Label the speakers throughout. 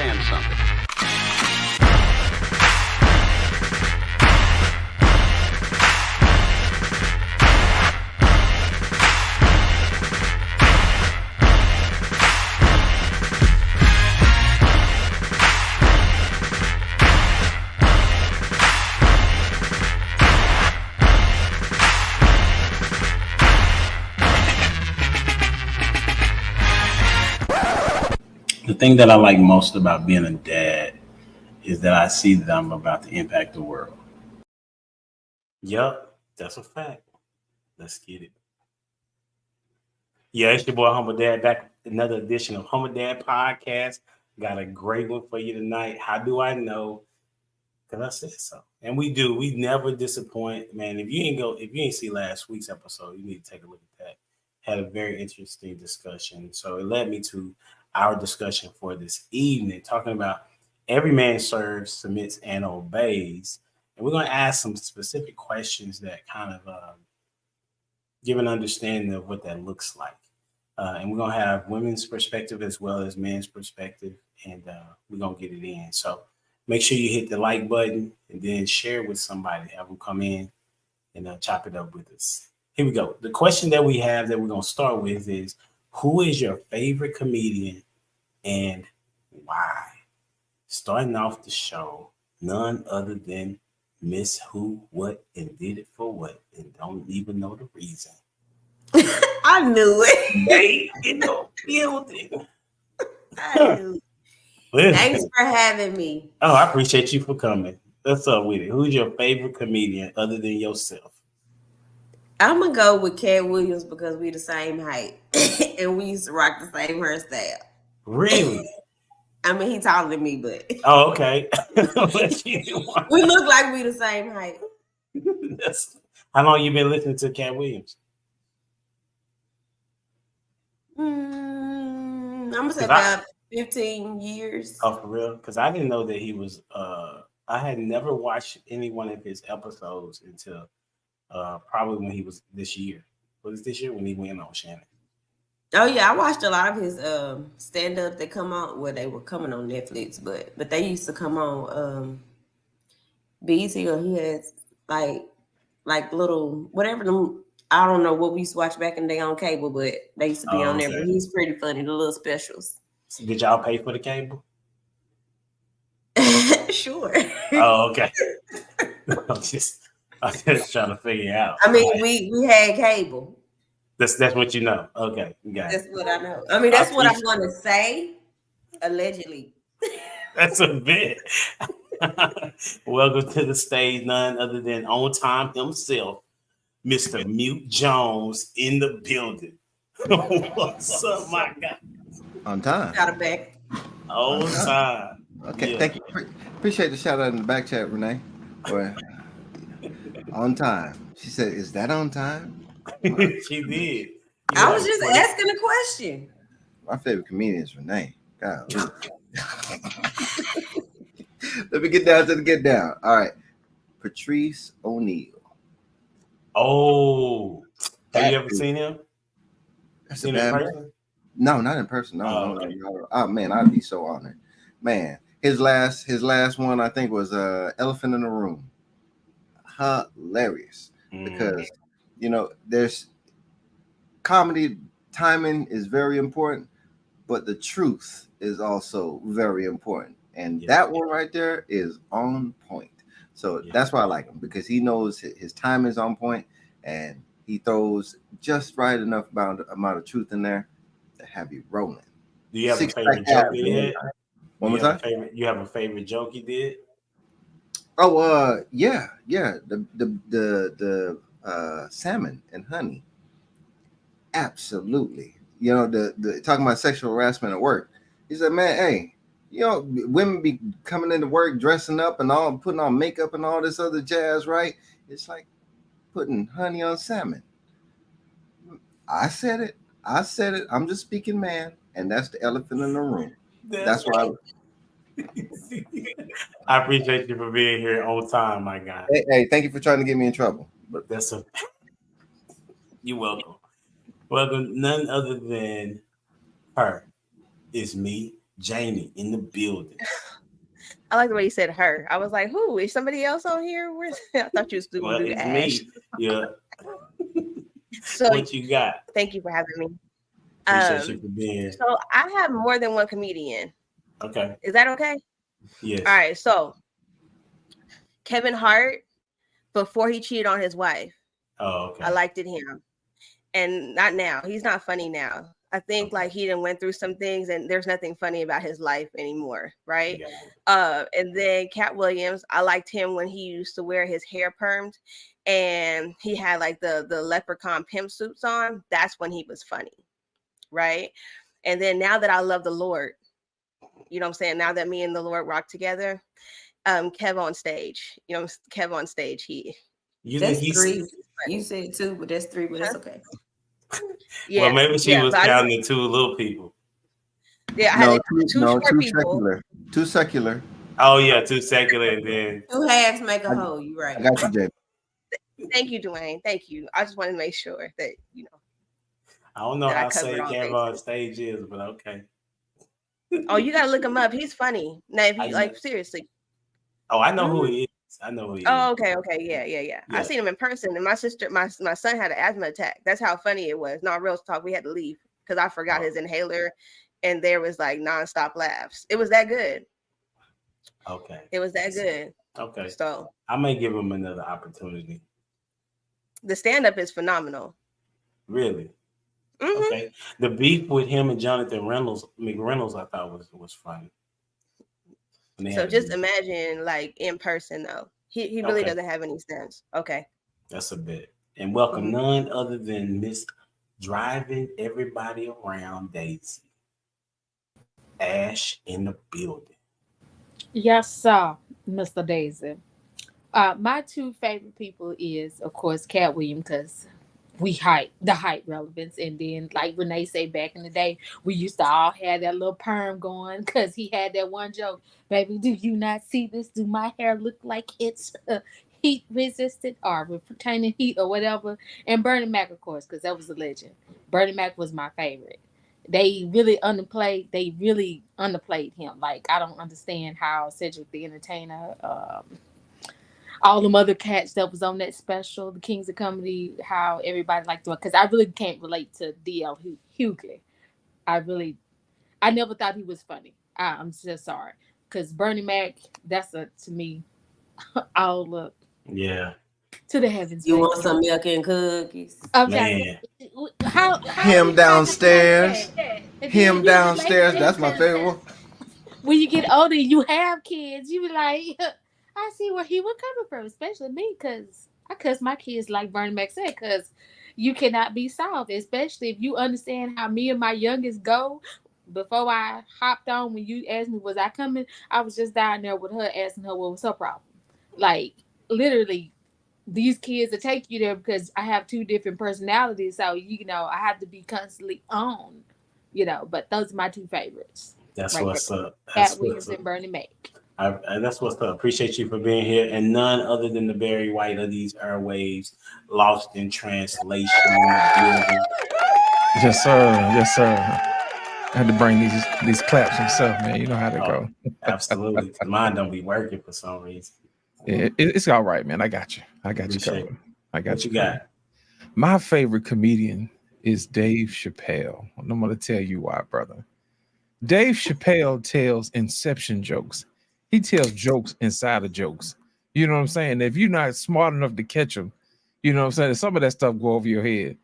Speaker 1: understand something.
Speaker 2: The thing that I like most about being a dad is that I see that I'm about to impact the world. Yup, that's a fact. Let's get it. Yeah, it's your boy Humble Dad back with another edition of Humble Dad Podcast. Got a great one for you tonight. How do I know? Because I said so. And we do. We never disappoint. Man, if you ain't see last week's episode, you need to take a look at that. Had a very interesting discussion. So it led me to our discussion for this evening, talking about every man serves, submits, and obeys. And we're going to ask some specific questions that kind of give an understanding of what that looks like. And we're going to have women's perspective as well as men's perspective, and we're going to get it in. So make sure you hit the like button and then share it with somebody. Have them come in and chop it up with us. Here we go. The question that we have that we're going to start with is, who is your favorite comedian and why? Starting off the show, none other than Miss Who, What, and Did It For What, and don't even know the reason.
Speaker 3: I knew it.
Speaker 2: Hey, in the building.
Speaker 3: I knew it.
Speaker 2: Listen.
Speaker 3: Thanks for having me.
Speaker 2: Oh, I appreciate you for coming. What's up with it? Who's your favorite comedian other than yourself?
Speaker 3: I'm gonna go with Cat Williams because we the same height and we used to rock the same hairstyle.
Speaker 2: Really?
Speaker 3: I mean, he taller than me, but
Speaker 2: Oh, okay.
Speaker 3: we look like we the same height.
Speaker 2: How long you been listening to Cat Williams?
Speaker 3: I'm gonna say about 15 years.
Speaker 2: Oh, for real? Because I didn't know that he was. I had never watched any one of his episodes until probably when he was this year. Was it this year when he went on Shannon?
Speaker 3: Oh yeah, I watched a lot of his stand-up that come on. Well, they were coming on Netflix, but they used to come on BET, or he has like little whatever them. I don't know what we used to watch back in the day on cable, but they used to be on there. But he's pretty funny, the little specials.
Speaker 2: So did y'all pay for the cable?
Speaker 3: Sure.
Speaker 2: Oh, okay. I'm just trying to figure it out.
Speaker 3: I mean, we had cable.
Speaker 2: That's what you know. Okay, you got
Speaker 3: That's what I know. I mean, that's what I'm going to say. Allegedly.
Speaker 2: That's a bit. Welcome to the stage, none other than on time himself, Mr. Mute Jones in the building. What's up, my guy?
Speaker 4: On time.
Speaker 3: Got it back.
Speaker 2: On time.
Speaker 4: Okay,
Speaker 2: Yeah.
Speaker 4: thank you. Appreciate the shout out in the back chat, Renee. Boy, on time. She said, "Is that on time?"
Speaker 2: She did.
Speaker 3: I was just asking a question.
Speaker 4: My favorite comedian is Renee. God. Let me get down to the get down. All right. Patrice O'Neal.
Speaker 2: Oh, have you ever seen him?
Speaker 4: That's
Speaker 2: Seen
Speaker 4: a
Speaker 2: him in
Speaker 4: bad
Speaker 2: person?
Speaker 4: No, not in person. No,
Speaker 2: Oh,
Speaker 4: no,
Speaker 2: okay.
Speaker 4: no. Oh man, I'd be so honored. Man, his last one I think was Elephant in the Room. Hilarious. Because there's comedy timing is very important, but the truth is also very important. And that one right there is on point. So that's why I like him, because he knows his time is on point and he throws just right enough amount of truth in there to have you rolling.
Speaker 2: Do you have a favorite joke he did?
Speaker 4: One more time.
Speaker 2: You have a favorite joke he did?
Speaker 4: Oh, yeah. The salmon and honey. Absolutely. The talking about sexual harassment at work. He said, man, hey, women be coming into work dressing up and all, putting on makeup and all this other jazz, right? It's like putting honey on salmon. I said it. I'm just speaking, man, and that's the elephant in the room. That's why.
Speaker 2: I appreciate you for being here on time, my guy.
Speaker 4: Hey, thank you for trying to get me in trouble.
Speaker 2: But you're welcome. Welcome, none other than her is me, Jamie in the building.
Speaker 1: I like the way you said her. I was like, who? Is somebody else on here? Where's I thought you was
Speaker 2: Well,
Speaker 1: Scooby-Doo
Speaker 2: it's
Speaker 1: Ash.
Speaker 2: me. Yeah.
Speaker 1: So
Speaker 2: What you got?
Speaker 1: thank you for having me.
Speaker 2: Appreciate you for being here.
Speaker 1: So I have more than one comedian.
Speaker 2: Okay.
Speaker 1: Is that okay?
Speaker 2: Yes.
Speaker 1: All right. So Kevin Hart, before he cheated on his wife,
Speaker 2: Oh, okay.
Speaker 1: I liked him. And not now. He's not funny now. I think like he done went through some things and there's nothing funny about his life anymore, right? And then Cat Williams, I liked him when he used to wear his hair permed and he had like the leprechaun pimp suits on. That's when he was funny, right? And then now that I love the Lord, you know what I'm saying? Now that me and the Lord rock together, Kev on stage, you know, Kev on stage,
Speaker 3: that's three. You said two, but that's three, but that's okay.
Speaker 1: Yeah.
Speaker 2: Well, maybe she was counting two little people.
Speaker 1: Yeah, I had two people.
Speaker 4: Secular. Two secular.
Speaker 2: Oh yeah, two secular, and then
Speaker 3: two halves make a whole. You right.
Speaker 4: I got you, Jay.
Speaker 1: Thank you, Dwayne. Thank you. I just want to make sure that you know.
Speaker 2: I don't know how say Kev on stage is, but okay.
Speaker 1: Oh, you gotta look him up. He's funny. Now, if you like, seriously.
Speaker 2: Oh, I know who he is. I know who he is.
Speaker 1: Oh, okay. Yeah. I seen him in person, and my son had an asthma attack. That's how funny it was. No, real talk. We had to leave because I forgot his inhaler, and there was like nonstop laughs. It was that good.
Speaker 2: Okay.
Speaker 1: It was that good.
Speaker 2: Okay.
Speaker 1: So
Speaker 2: I may give him another opportunity.
Speaker 1: The stand-up is phenomenal.
Speaker 2: Really?
Speaker 1: Mm-hmm.
Speaker 2: Okay. The beef with him and Jonathan McReynolds, I thought was funny.
Speaker 1: So just imagine, like in person, though, he really doesn't have any sense. Okay.
Speaker 2: That's a bit. And welcome none other than Miss Driving Everybody Around Daisy. Ash in the building.
Speaker 5: Yes, sir, Mr. Daisy. My two favorite people is, of course, Cat Williams, because we the height relevance, and then like Renee say back in the day, we used to all have that little perm going because he had that one joke, baby, do you not see this? Do my hair look like it's heat resistant or retaining heat or whatever? And Bernie Mac, of course, because that was a legend. Bernie Mac was my favorite. They really underplayed him. Like, I don't understand how Cedric the Entertainer, all them other cats that was on that special, the Kings of Comedy, how everybody liked them. Because I really can't relate to D.L. Hughley. I never thought he was funny. I'm just sorry. Because Bernie Mac, that's to me, all up.
Speaker 2: Yeah.
Speaker 5: To the heavens.
Speaker 3: You want some milk and cookies?
Speaker 5: Okay. How
Speaker 4: him downstairs. Him downstairs. That's my favorite one.
Speaker 5: When you get older, you have kids, you be like, I see where he was coming from, especially me, because I cuss my kids like Bernie Mac said, because you cannot be soft, especially if you understand how me and my youngest go. Before I hopped on, when you asked me, was I coming? I was just down there with her, asking her what was her problem. Like, literally, these kids will take you there because I have two different personalities. So, I have to be constantly on, but those are my two favorites.
Speaker 2: That's right, what's up.
Speaker 5: Cat Williams and Bernie Mac.
Speaker 2: That's what's up. Appreciate you for being here. And none other than the Barry White of these airwaves, lost in translation in the building.
Speaker 6: Yes, sir. Yes, sir. I had to bring these claps himself, man. You know how to go.
Speaker 2: Absolutely. Mine don't be working for some reason.
Speaker 6: Yeah, it's all right, man. I got you. I got you covered. I got
Speaker 2: what you got.
Speaker 6: My favorite comedian is Dave Chappelle. And I'm going to tell you why, brother. Dave Chappelle tells inception jokes. He tells jokes inside of jokes. You know what I'm saying? If you're not smart enough to catch them, you know what I'm saying? Some of that stuff go over your head.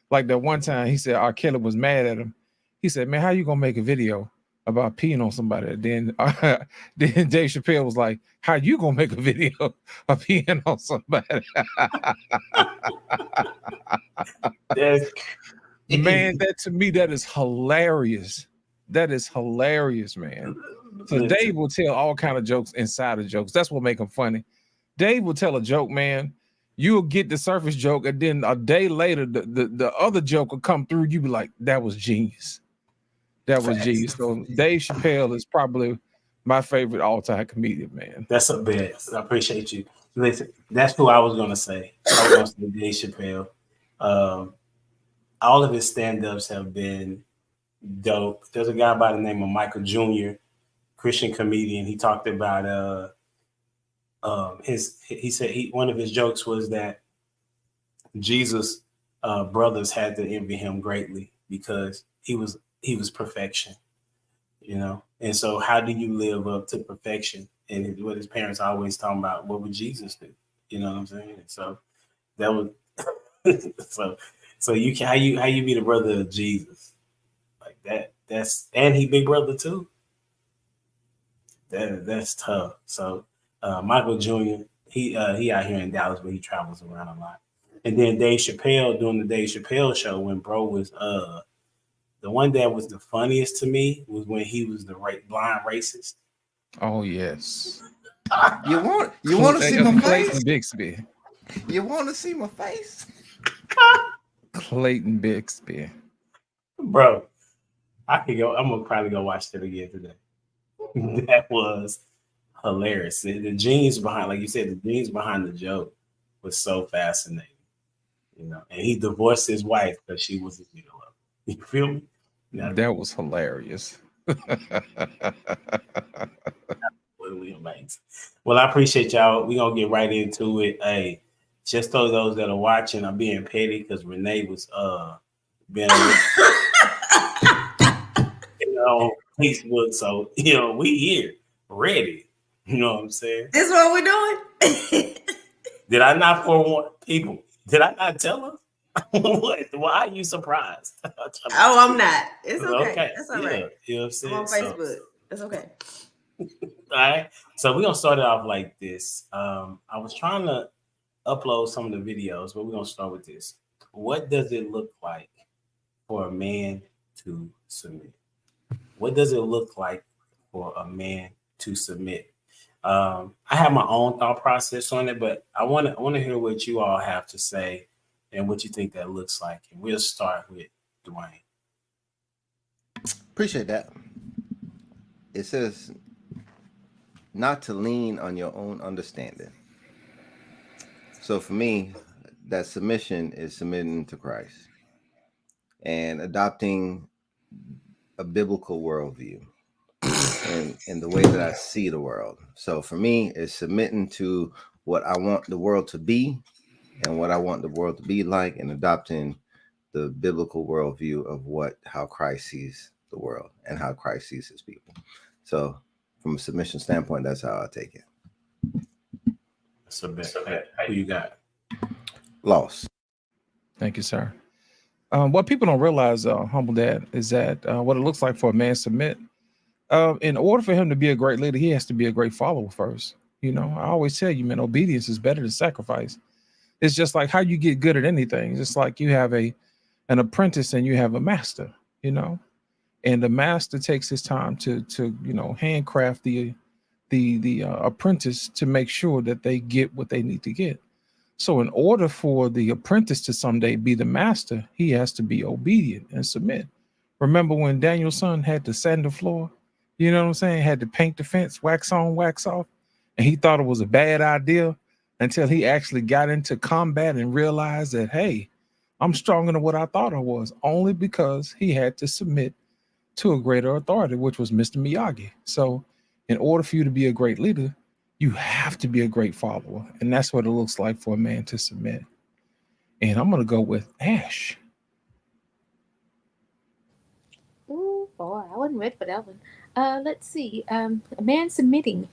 Speaker 6: Like that one time he said R. Kelly was mad at him. He said, man, how you going to make a video about peeing on somebody? Then Dave Chappelle was like, how you going to make a video of peeing on somebody? Man, that to me, that is hilarious. That is hilarious, man. So Dave will tell all kind of jokes inside of jokes. That's what make them funny. Dave will tell a joke, man. You'll get the surface joke, and then a day later, the other joke will come through. You be like, that was genius. That was genius. So Dave Chappelle is probably my favorite all-time comedian, man.
Speaker 2: That's a bet. I appreciate you. Listen, that's who I was gonna say. I was gonna say Dave Chappelle. All of his stand-ups have been dope. There's a guy by the name of Michael Jr., Christian comedian. He talked about he said one of his jokes was that Jesus brothers had to envy him greatly because he was perfection, you know. And so how do you live up to perfection? And what his parents always talking about, what would Jesus do? You know what I'm saying? So that was so you can how you be the brother of Jesus like that. That's and he big brother too. That's tough. So Michael Jr. He out here in Dallas, but he travels around a lot. And then Dave Chappelle doing the Dave Chappelle show when bro was the one that was the funniest to me was when he was the blind racist.
Speaker 6: Oh yes.
Speaker 4: You want to see my
Speaker 6: Clayton
Speaker 4: face?
Speaker 6: Bixby.
Speaker 4: You want to see my face?
Speaker 6: Clayton Bixby.
Speaker 2: Bro, I could go. I'm gonna probably go watch that again today. That was hilarious. The genes behind, like you said, the genes behind the joke was so fascinating. You know, and he divorced his wife because she was a gigolo. You feel me? Now,
Speaker 6: that was hilarious.
Speaker 2: Well, I appreciate y'all. We're gonna get right into it. Hey, just those that are watching are being petty because Renee was being on Facebook. So we here ready. You know what I'm saying?
Speaker 3: This is what we're doing.
Speaker 2: Did I not forewarn people? Did I not tell them? What? Why are you surprised?
Speaker 3: Oh, I'm not. It's okay. That's all right.
Speaker 2: You know what I'm saying?
Speaker 3: I'm on Facebook. It's okay.
Speaker 2: All right. So we're gonna start it off like this. I was trying to upload some of the videos, but we're gonna start with this. What does it look like for a man to submit? What does it look like for a man to submit? I have my own thought process on it, but I want to hear what you all have to say and what you think that looks like. And we'll start with Dwayne.
Speaker 4: Appreciate that. It says not to lean on your own understanding. So for me, that submission is submitting to Christ and adopting a biblical worldview and the way that I see the world. So for me, it's submitting to what I want the world to be and what I want the world to be like, and adopting the biblical worldview of how Christ sees the world and how Christ sees his people. So from a submission standpoint, that's how I take it.
Speaker 2: Submit. Who you got?
Speaker 4: Loss.
Speaker 6: Thank you, sir. What people don't realize, Humble Dad, is that what it looks like for a man to submit. In order for him to be a great leader, he has to be a great follower first. You know, I always tell you, man, obedience is better than sacrifice. It's just like how you get good at anything. It's just like you have an apprentice and you have a master, you know, and the master takes his time to handcraft the apprentice to make sure that they get what they need to get. So in order for the apprentice to someday be the master, he has to be obedient and submit. Remember when Daniel's son had to sand the floor? You know what I'm saying? Had to paint the fence, wax on, wax off. And he thought it was a bad idea until he actually got into combat and realized that, hey, I'm stronger than what I thought I was, only because he had to submit to a greater authority, which was Mr. Miyagi. So in order for you to be a great leader, you have to be a great follower. And that's what it looks like for a man to submit. And I'm going to go with Ash.
Speaker 5: Oh, boy, I wasn't ready for that one. Let's see. A man submitting.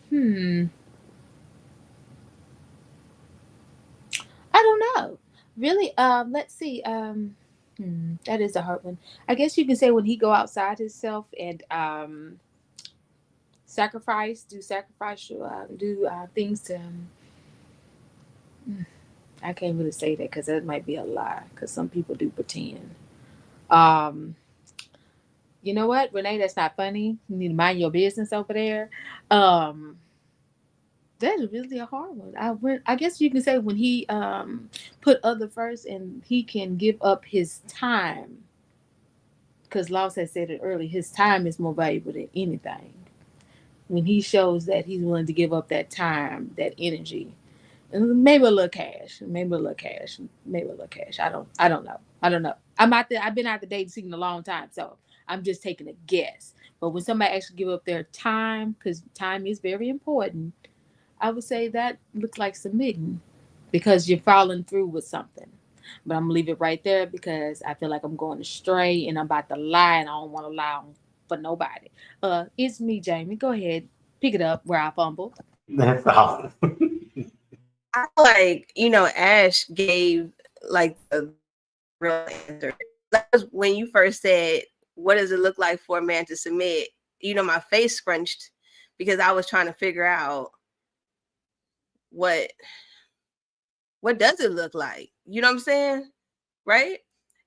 Speaker 5: I don't know. Really? Let's see. That is a hard one. I guess you can say when he go outside himself and do things to I can't really say that because that might be a lie, because some people do pretend. You know what, Renee, that's not funny. You need to mind your business over there. That is really a hard one. I guess you can say when he put other first and he can give up his time, because Laws has said it earlier, his time is more valuable than anything. When he shows that he's willing to give up that time, that energy, and maybe a little cash. I don't know. I've been out the dating scene a long time, so I'm just taking a guess. But when somebody actually give up their time, because time is very important, I would say that looks like submitting because you're following through with something. But I'm gonna leave it right there because I feel like I'm going astray and I'm about to lie and I don't want to lie for nobody. It's me, Jamie. Go ahead, pick it up where I fumbled.
Speaker 2: That's all.
Speaker 1: I feel like, Ash gave like the real answer. That was when you first said, what does it look like for a man to submit? My face scrunched because I was trying to figure out what does it look like? You know what I'm saying? Right?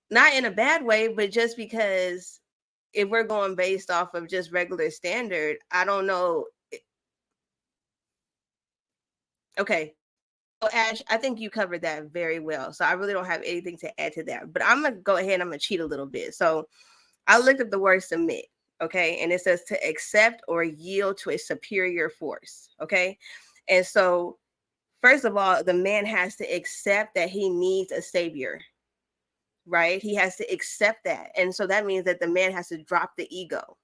Speaker 1: Not in a bad way, but just because if we're going based off of just regular standard, I don't know. Okay. So Ash, I think you covered that very well. So I really don't have anything to add to that. But I'm going to go ahead and I'm going to cheat a little bit. So I looked up the word submit. Okay. And it says to accept or yield to a superior force. Okay. And so, first of all, the man has to accept that he needs a savior. Right? He has to accept that. And so that means that the man has to drop the ego.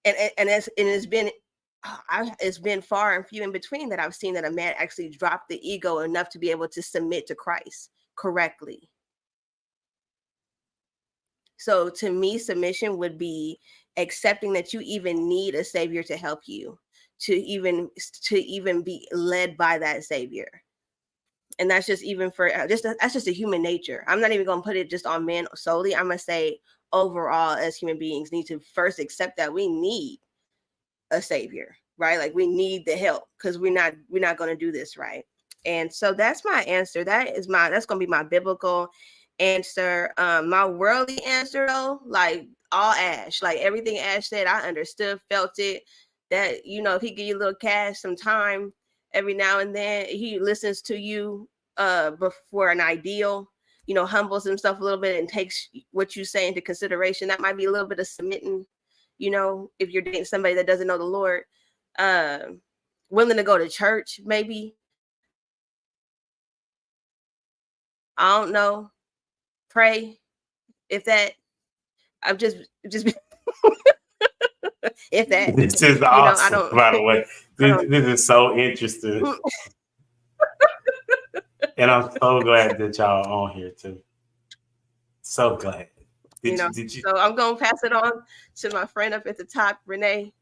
Speaker 1: And it's been far and few in between that I've seen that a man actually dropped the ego enough to be able to submit to Christ correctly. So to me, submission would be accepting that you even need a savior to help you, to even be led by that savior. And that's just even for that's just a human nature. I'm not even going to put it just on men solely. I'm going to say overall, as human beings, need to first accept that we need a savior, right? Like we need the help because we're not going to do this right. And so that's my answer. That's going to be my biblical answer. My worldly answer though, like all Ash, like everything Ash said, I understood, felt it. That if he give you a little cash, some time. Every now and then he listens to you before an ideal, humbles himself a little bit and takes what you say into consideration. That might be a little bit of submitting, if you're dating somebody that doesn't know the Lord. Willing to go to church, maybe. I don't know. Pray. If that, I'm just if that.
Speaker 2: This is awesome, by the way. This is so interesting. And I'm so glad that y'all are on here too. So glad. Did you?
Speaker 1: So I'm going to pass it on to my friend up at the top, Renee.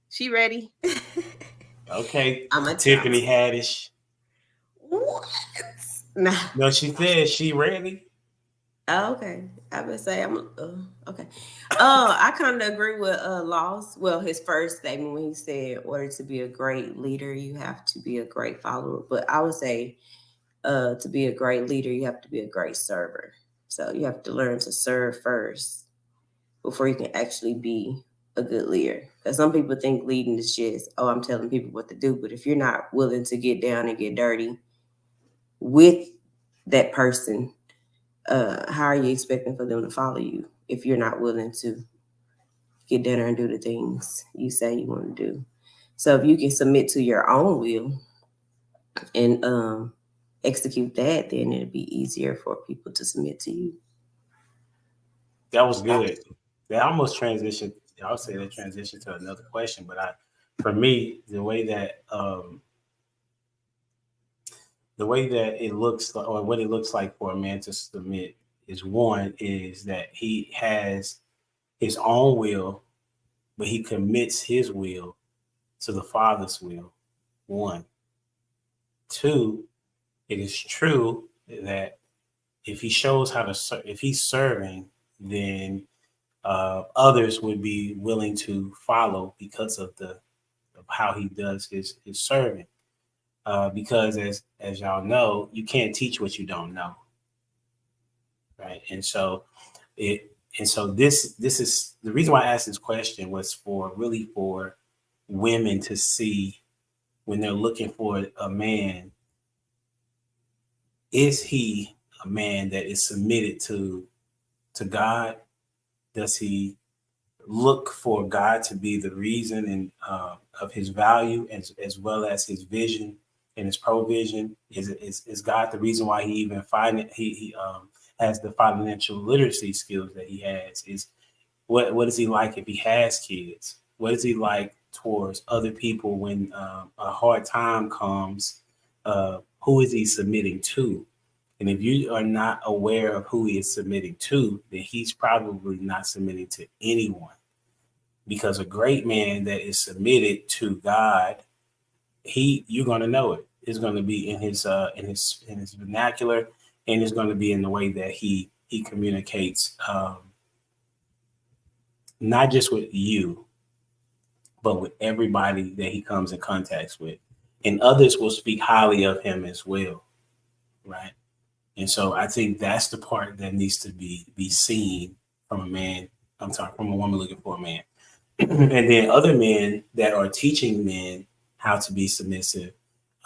Speaker 1: She ready?
Speaker 2: Okay. Tiffany Haddish.
Speaker 3: What?
Speaker 2: Nah. No, she said she ready.
Speaker 3: Oh, okay. I would say I'm okay. I kind of agree with Laws. Well, his first statement when he said, in order to be a great leader, you have to be a great follower. But I would say to be a great leader, you have to be a great server. So you have to learn to serve first before you can actually be a good leader. Because some people think leading is just, I'm telling people what to do. But if you're not willing to get down and get dirty with that person, how are you expecting for them to follow you if you're not willing to get down there and do the things you say you want to do? So if you can submit to your own will and execute that, then it'll be easier for people to submit to you.
Speaker 2: That was good. That almost transitioned. I would say that transitioned to another question, but for me, the way that it looks, or what it looks like for a man to submit, is that he has his own will, but he commits his will to the Father's will. 1. 2, it is true that if he shows how to, if he's serving, then others would be willing to follow because of how he does his serving. Because as y'all know, you can't teach what you don't know, right? And so this is the reason why I asked this question was for women to see when they're looking for a man, is he a man that is submitted to God? Does he look for God to be the reason and of his value as well as his vision and his provision? Is God the reason why he even he has the financial literacy skills that he has? What is he like if he has kids? What is he like towards other people when a hard time comes? Who is he submitting to? And if you are not aware of who he is submitting to, then he's probably not submitting to anyone. Because a great man that is submitted to God, you're gonna know it. It's gonna be in his vernacular, and it's gonna be in the way that he communicates, not just with you, but with everybody that he comes in contact with, and others will speak highly of him as well, right? And so I think that's the part that needs to be seen from a man. I'm sorry, from a woman looking for a man. And then other men that are teaching men how to be submissive,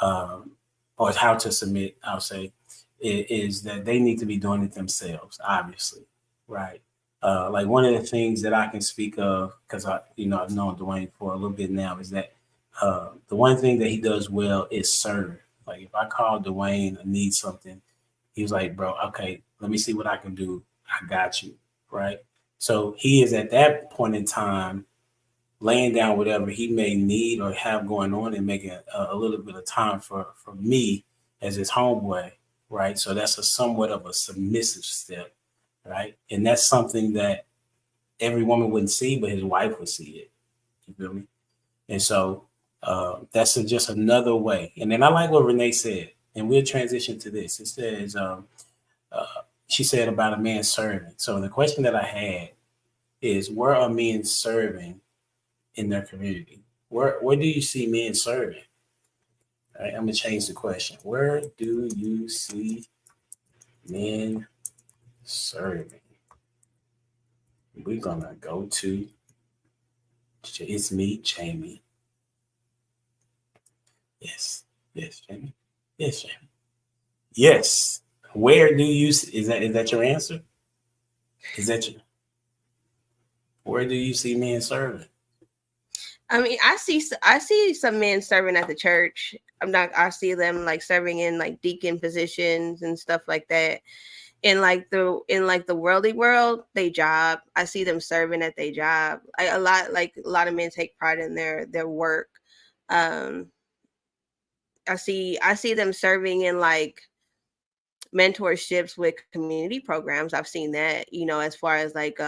Speaker 2: or how to submit, I'll say, is that they need to be doing it themselves, obviously, right? Like one of the things that I can speak of, because I've known Dwayne for a little bit now, is that the one thing that he does well is serve. Like if I call Dwayne and need something, he was like, bro, okay, let me see what I can do. I got you, right? So he is at that point in time laying down whatever he may need or have going on and making a little bit of time for me as his homeboy, right? So that's a somewhat of a submissive step, right? And that's something that every woman wouldn't see, but his wife would see it. You feel me? And so that's just another way. And then I like what Renee said, and we'll transition to this. It says, she said about a man serving. So the question that I had is, where are men serving in their community? Where do you see men serving? All right, I'm gonna change the question. Where do you see men serving? We're gonna go to, it's me, Jamie. Yes, Jamie. Yes, Jamie. Yes. Where do you is that your answer? Is that your, where do you see men serving?
Speaker 1: I mean, I see some men serving at the church. I see them like serving in like deacon positions and stuff like that. In like the worldly world, they job. I see them serving at their job. A lot of men take pride in their work. I see them serving in like mentorships with community programs. I've seen that, as far as like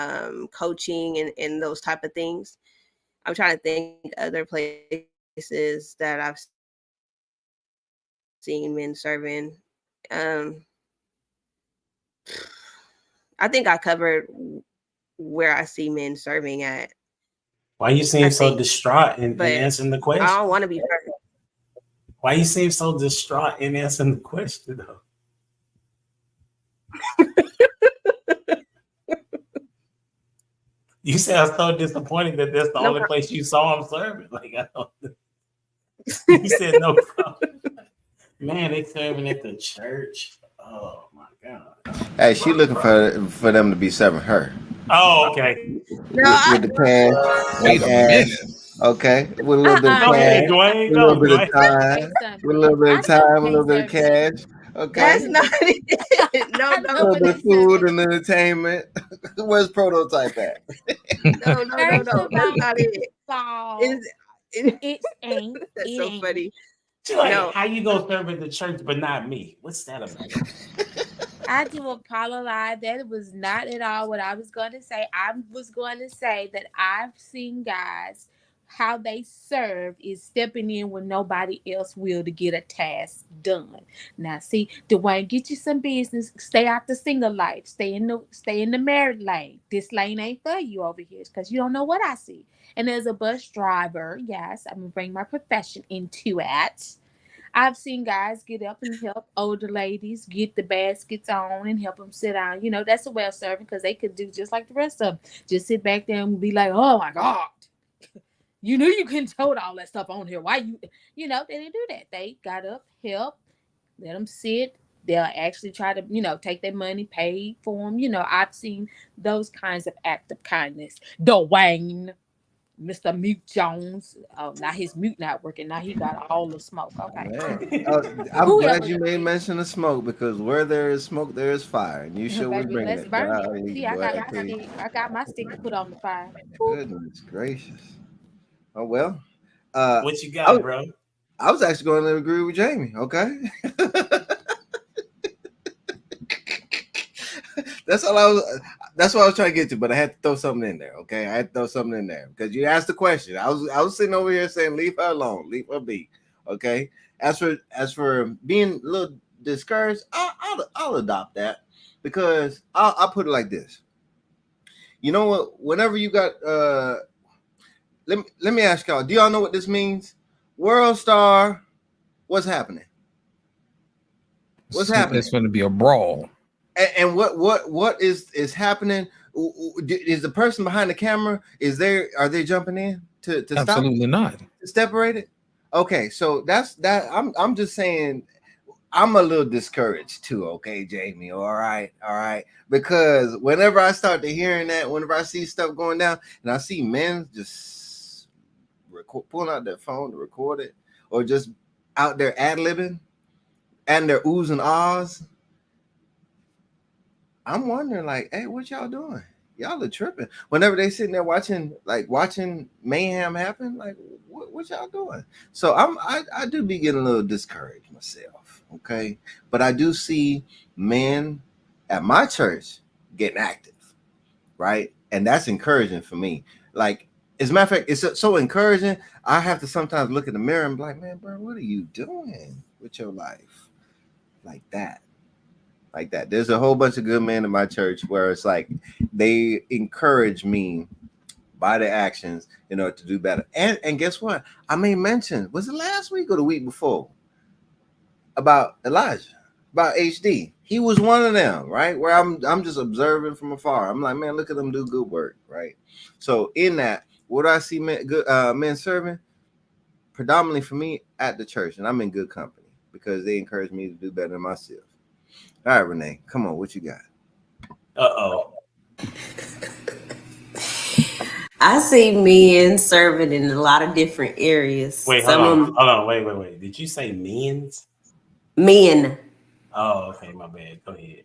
Speaker 1: coaching and those type of things. I'm trying to think other places that I've seen men serving. I think I covered where I see men serving at.
Speaker 2: Why you seem so distraught in answering the question?
Speaker 1: I don't want to be perfect.
Speaker 2: Why you seem so distraught in answering the question, though? You say I'm so disappointed that that's the only place you saw him serving. Like, I don't. You said no problem. Man, they serving at the church. Oh my God.
Speaker 4: Hey, she looking for them to be serving her.
Speaker 2: Oh, okay.
Speaker 4: With the cash.
Speaker 6: Wait a minute.
Speaker 4: Okay, with a little bit of cash,
Speaker 2: Dwayne,
Speaker 4: with a little bit of time, with a little bit of time, a little bit of cash. Okay,
Speaker 1: that's not it. No,
Speaker 4: a little bit of food and entertainment. Where's Prototype at?
Speaker 1: No, that's not it.
Speaker 5: It ain't.
Speaker 1: That's so funny.
Speaker 2: Like, no. How you gonna serve at the church but not me? What's that about?
Speaker 5: I do apologize. That was not at all what I was going to say. I was going to say that I've seen guys, how they serve is stepping in when nobody else will to get a task done. Now, see, Dwayne, get you some business. Stay out the single life. Stay in the married lane. This lane ain't for you over here because you don't know what I see. And as a bus driver, yes, I'm gonna bring my profession into it. I've seen guys get up and help older ladies get the baskets on and help them sit down. That's a way of serving because they could do just like the rest of them. Just sit back there and be like, oh my God. You knew you couldn't tote all that stuff on here. Why they didn't do that. They got up, help, let them sit. They'll actually try to, take their money, pay for them. I've seen those kinds of acts of kindness. Dwayne. Mr. Mute Jones. Oh, now his mute not working. Now he got all the smoke. Okay.
Speaker 4: Man, I'm
Speaker 5: Whoever
Speaker 4: glad you
Speaker 5: that
Speaker 4: made
Speaker 5: is.
Speaker 4: mention of smoke, because where there is smoke, there is fire, and you sure was
Speaker 5: Baby,
Speaker 4: bringing
Speaker 5: let's
Speaker 4: it.
Speaker 5: burn it.
Speaker 4: Golly,
Speaker 5: See, I
Speaker 4: boy,
Speaker 5: got
Speaker 4: I
Speaker 5: my
Speaker 4: tell you,
Speaker 5: stick. I got my stick to put on the fire. Woo.
Speaker 4: goodness gracious. Oh well,
Speaker 2: What you
Speaker 4: I
Speaker 2: got,
Speaker 4: was,
Speaker 2: bro?
Speaker 4: I was actually going to agree with Jamie. Okay, that's all I was. That's what I was trying to get to, but I had to throw something in there. Okay, I had to throw something in there because you asked the question. I was sitting over here saying, "Leave her alone, leave her be." Okay. As for being a little discouraged, I'll adopt that, because I'll put it like this. You know what? Whenever you got let me ask y'all. Do y'all know what this means? World Star, what's happening? What's happening?
Speaker 6: It's going to be a brawl.
Speaker 4: And what is happening? Is the person behind the camera? Are they jumping in to stop?
Speaker 6: Absolutely not.
Speaker 4: To separate it? Okay, so that's that. I'm just saying, I'm a little discouraged too. Okay, Jamie. All right, because whenever I start to hearing that, whenever I see stuff going down, and I see men just pulling out their phone to record it, or just out there ad-libbing and their oohs and ahs, I'm wondering, like, hey, what y'all doing? Y'all are tripping. Whenever they sitting there watching mayhem happen, like, what y'all doing? So I do be getting a little discouraged myself, okay? But I do see men at my church getting active, right? And that's encouraging for me. Like, as a matter of fact, it's so encouraging. I have to sometimes look in the mirror and be like, man, bro, what are you doing with your life? Like that. There's a whole bunch of good men in my church where it's like they encourage me by their actions in order to do better. And guess what? I made mention, was it last week or the week before, about Elijah, about HD. He was one of them, right? Where I'm just observing from afar. I'm like, man, look at them do good work, right? So in that, what do I see men serving? Predominantly for me at the church, and I'm in good company because they encourage me to do better than myself. All right, Renee, come on. What you got?
Speaker 3: I see men serving in a lot of different areas.
Speaker 2: Wait, hold on. Wait. Did you say men's?
Speaker 3: Men.
Speaker 2: Oh, okay, my bad. Go ahead.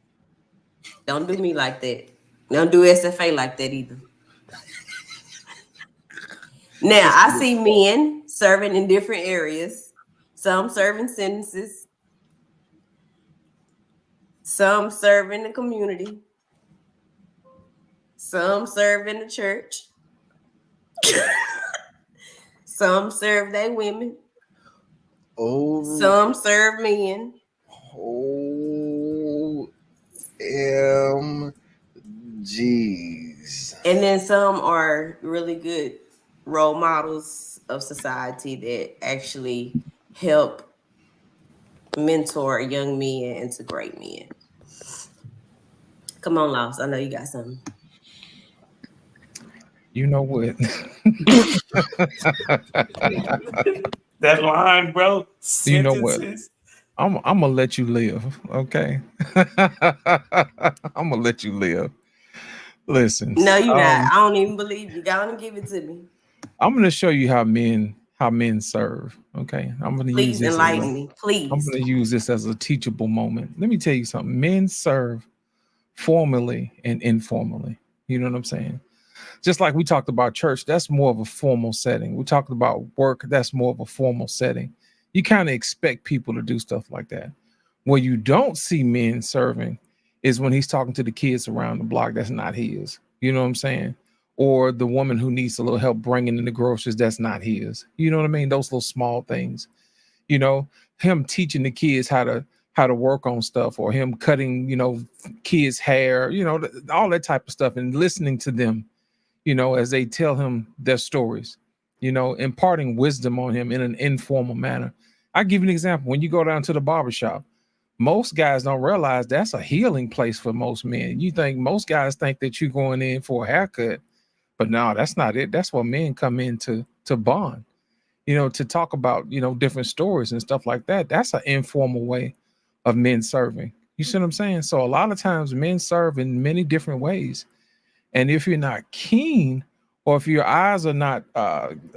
Speaker 3: Don't do me like that. Don't do SFA like that either. Now, I see men serving in different areas. Some serving sentences. Some serve in the community. Some serve in the church. Some serve they women.
Speaker 4: Oh.
Speaker 3: Some serve men.
Speaker 4: OMGs.
Speaker 3: And then some are really good role models of society that actually help mentor young men into great men. Come on, Lost. I know you got something.
Speaker 6: You know what?
Speaker 2: That line, bro. Sentences.
Speaker 6: You know what? I'm gonna let you live, okay? I'm gonna let you live. Listen.
Speaker 3: No, you're not. I don't even believe you. Gotta give it to me.
Speaker 6: I'm gonna show you how men serve. Okay. I'm gonna
Speaker 3: Please enlighten me. Please.
Speaker 6: I'm gonna use this as a teachable moment. Let me tell you something. Men serve formally and informally. You know what I'm saying? Just like we talked about church, that's more of a formal setting. We talked about work, that's more of a formal setting. You kind of expect people to do stuff like that. Where you don't see men serving is when he's talking to the kids around the block that's not his. You know what I'm saying? Or the woman who needs a little help bringing in the groceries that's not his. You know what I mean? Those little small things. You know, him teaching the kids how to work on stuff, or him cutting, kids' hair, all that type of stuff, and listening to them, as they tell him their stories, imparting wisdom on him in an informal manner. I give you an example. When you go down to the barbershop, most guys don't realize that's a healing place for most men. Most guys think that you're going in for a haircut, but no, that's not it. That's where men come in to bond, to talk about, different stories and stuff like that. That's an informal way of men serving. You see what I'm saying? So a lot of times men serve in many different ways. And if you're not keen or if your eyes are not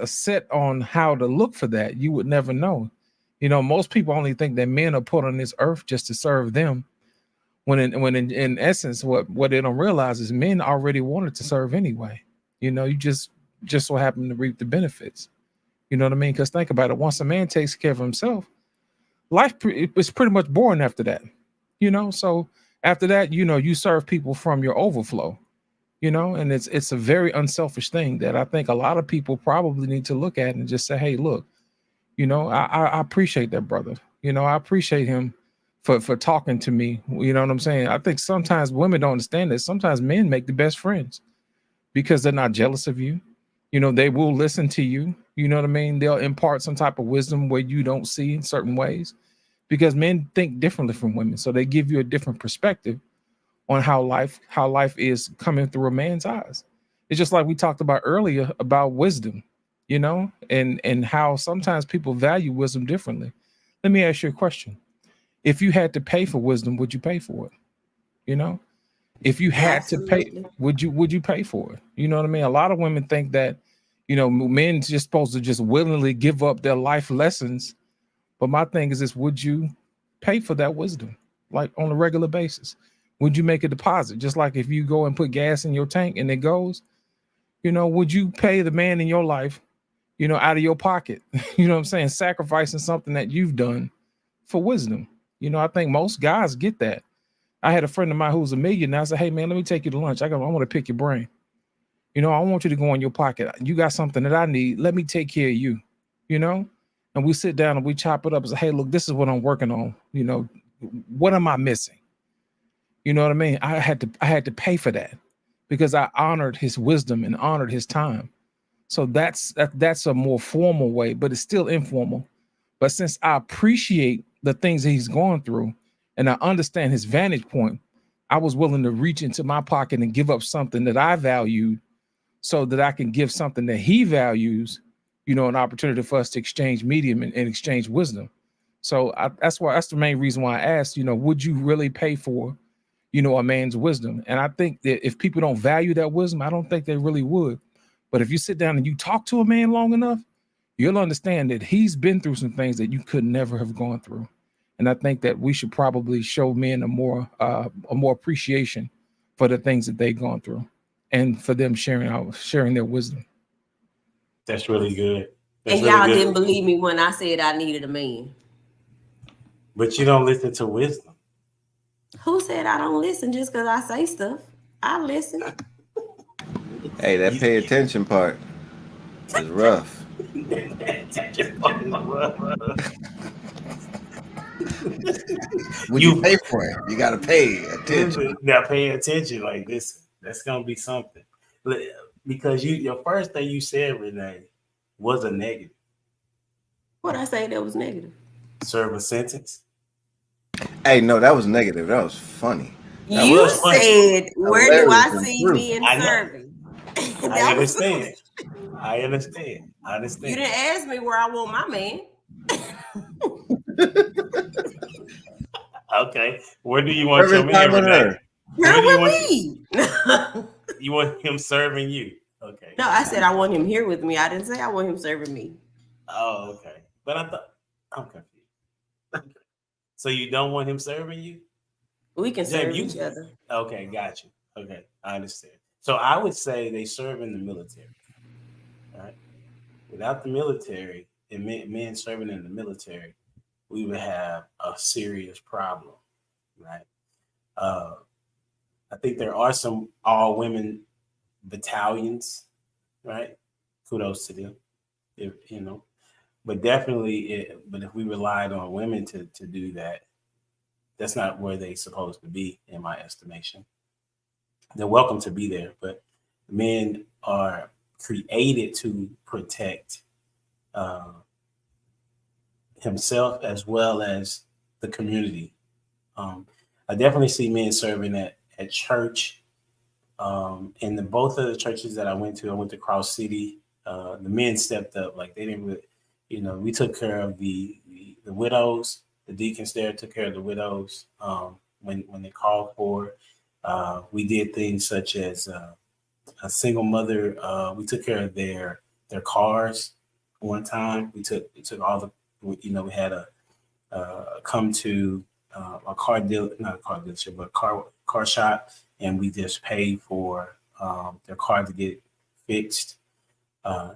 Speaker 6: set on how to look for that, you would never know. Most people only think that men are put on this earth just to serve them, when in essence, what they don't realize is men already wanted to serve anyway. You just so happen to reap the benefits. You know what I mean? Because think about it. Once a man takes care of himself, life is pretty much boring after that. So after that, you serve people from your overflow. And it's a very unselfish thing that I think a lot of people probably need to look at and just say, hey, look, I appreciate that brother. I appreciate him for talking to me. You know what I'm saying? I think sometimes women don't understand this. Sometimes men make the best friends because they're not jealous of you. They will listen to you. You know what I mean? They'll impart some type of wisdom where you don't see in certain ways, because men think differently from women. So they give you a different perspective on how life is coming through a man's eyes. It's just like we talked about earlier about wisdom, and how sometimes people value wisdom differently. Let me ask you a question. If you had to pay for wisdom, would you pay for it? If you had
Speaker 3: Absolutely.
Speaker 6: to pay, would you pay for it? You know what I mean? A lot of women think that, men just supposed to just willingly give up their life lessons. But my thing is this: would you pay for that wisdom, like on a regular basis? Would you make a deposit? Just like if you go and put gas in your tank and it goes, would you pay the man in your life, out of your pocket? You know what I'm saying? Sacrificing something that you've done for wisdom. I think most guys get that. I had a friend of mine who was a millionaire. I said, hey man, let me take you to lunch. I want to pick your brain. I want you to go in your pocket. You got something that I need. Let me take care of you, and we sit down and we chop it up and say, hey, look, this is what I'm working on. What am I missing? You know what I mean? I had to pay for that because I honored his wisdom and honored his time. So that's a more formal way, but it's still informal. But since I appreciate the things that he's going through and I understand his vantage point, I was willing to reach into my pocket and give up something that I valued so that I can give something that he values, an opportunity for us to exchange medium and exchange wisdom. So that's the main reason why I asked, would you really pay for, a man's wisdom? And I think that if people don't value that wisdom, I don't think they really would. But if you sit down and you talk to a man long enough, you'll understand that he's been through some things that you could never have gone through. And I think that we should probably show men a more appreciation for the things that they've gone through, and for them sharing their wisdom.
Speaker 2: That's really good. That's
Speaker 3: and
Speaker 2: really
Speaker 3: y'all
Speaker 2: good.
Speaker 3: didn't believe me when I said I needed a man.
Speaker 2: But you don't listen to wisdom.
Speaker 3: Who said I don't listen just because I say stuff? I listen.
Speaker 4: Hey, that pay attention part is rough. Would you pay for it? You got to pay attention.
Speaker 2: Now pay attention like this. That's going to be something. Because your first thing you said, Renee, was a negative.
Speaker 3: What I say that was negative?
Speaker 2: Serve a sentence.
Speaker 4: Hey, no, that was negative. That was funny. That
Speaker 3: You
Speaker 2: was funny.
Speaker 3: said, where do I
Speaker 4: Hilarious
Speaker 3: see
Speaker 4: and
Speaker 3: me in
Speaker 2: I know.
Speaker 3: serving?
Speaker 2: I understand. I understand.
Speaker 3: You didn't ask me where I want my man.
Speaker 2: Okay. Where do you want
Speaker 4: Every
Speaker 2: your man,
Speaker 4: time with
Speaker 2: Renee?
Speaker 4: her.
Speaker 3: Here
Speaker 2: Where do
Speaker 3: with
Speaker 2: you
Speaker 3: me.
Speaker 2: You want him serving you? Okay.
Speaker 3: No, I said I want him here with me. I didn't say I want him serving me.
Speaker 2: Oh, okay. But I thought I'm confused. So you don't want him serving you?
Speaker 3: We can
Speaker 2: Jay,
Speaker 3: serve each other.
Speaker 2: Okay, got you. Okay, I understand. So I would say they serve in the military. All right. Without the military and men serving in the military, we would have a serious problem, right? I think there are some all women battalions, right? Kudos to them, if but definitely, but if we relied on women to do that, that's not where they're supposed to be, in my estimation. They're welcome to be there, but men are created to protect himself as well as the community. I definitely see men serving at church. In both of the churches that I went to Cross City. The men stepped up, like they didn't really, we took care of the widows. The deacons there took care of the widows when they called for it. We did things such as a single mother. We took care of their cars one time. We took all the, we had a come to a car deal, not a car dealership, but a car shop, and we just paid for their car to get fixed.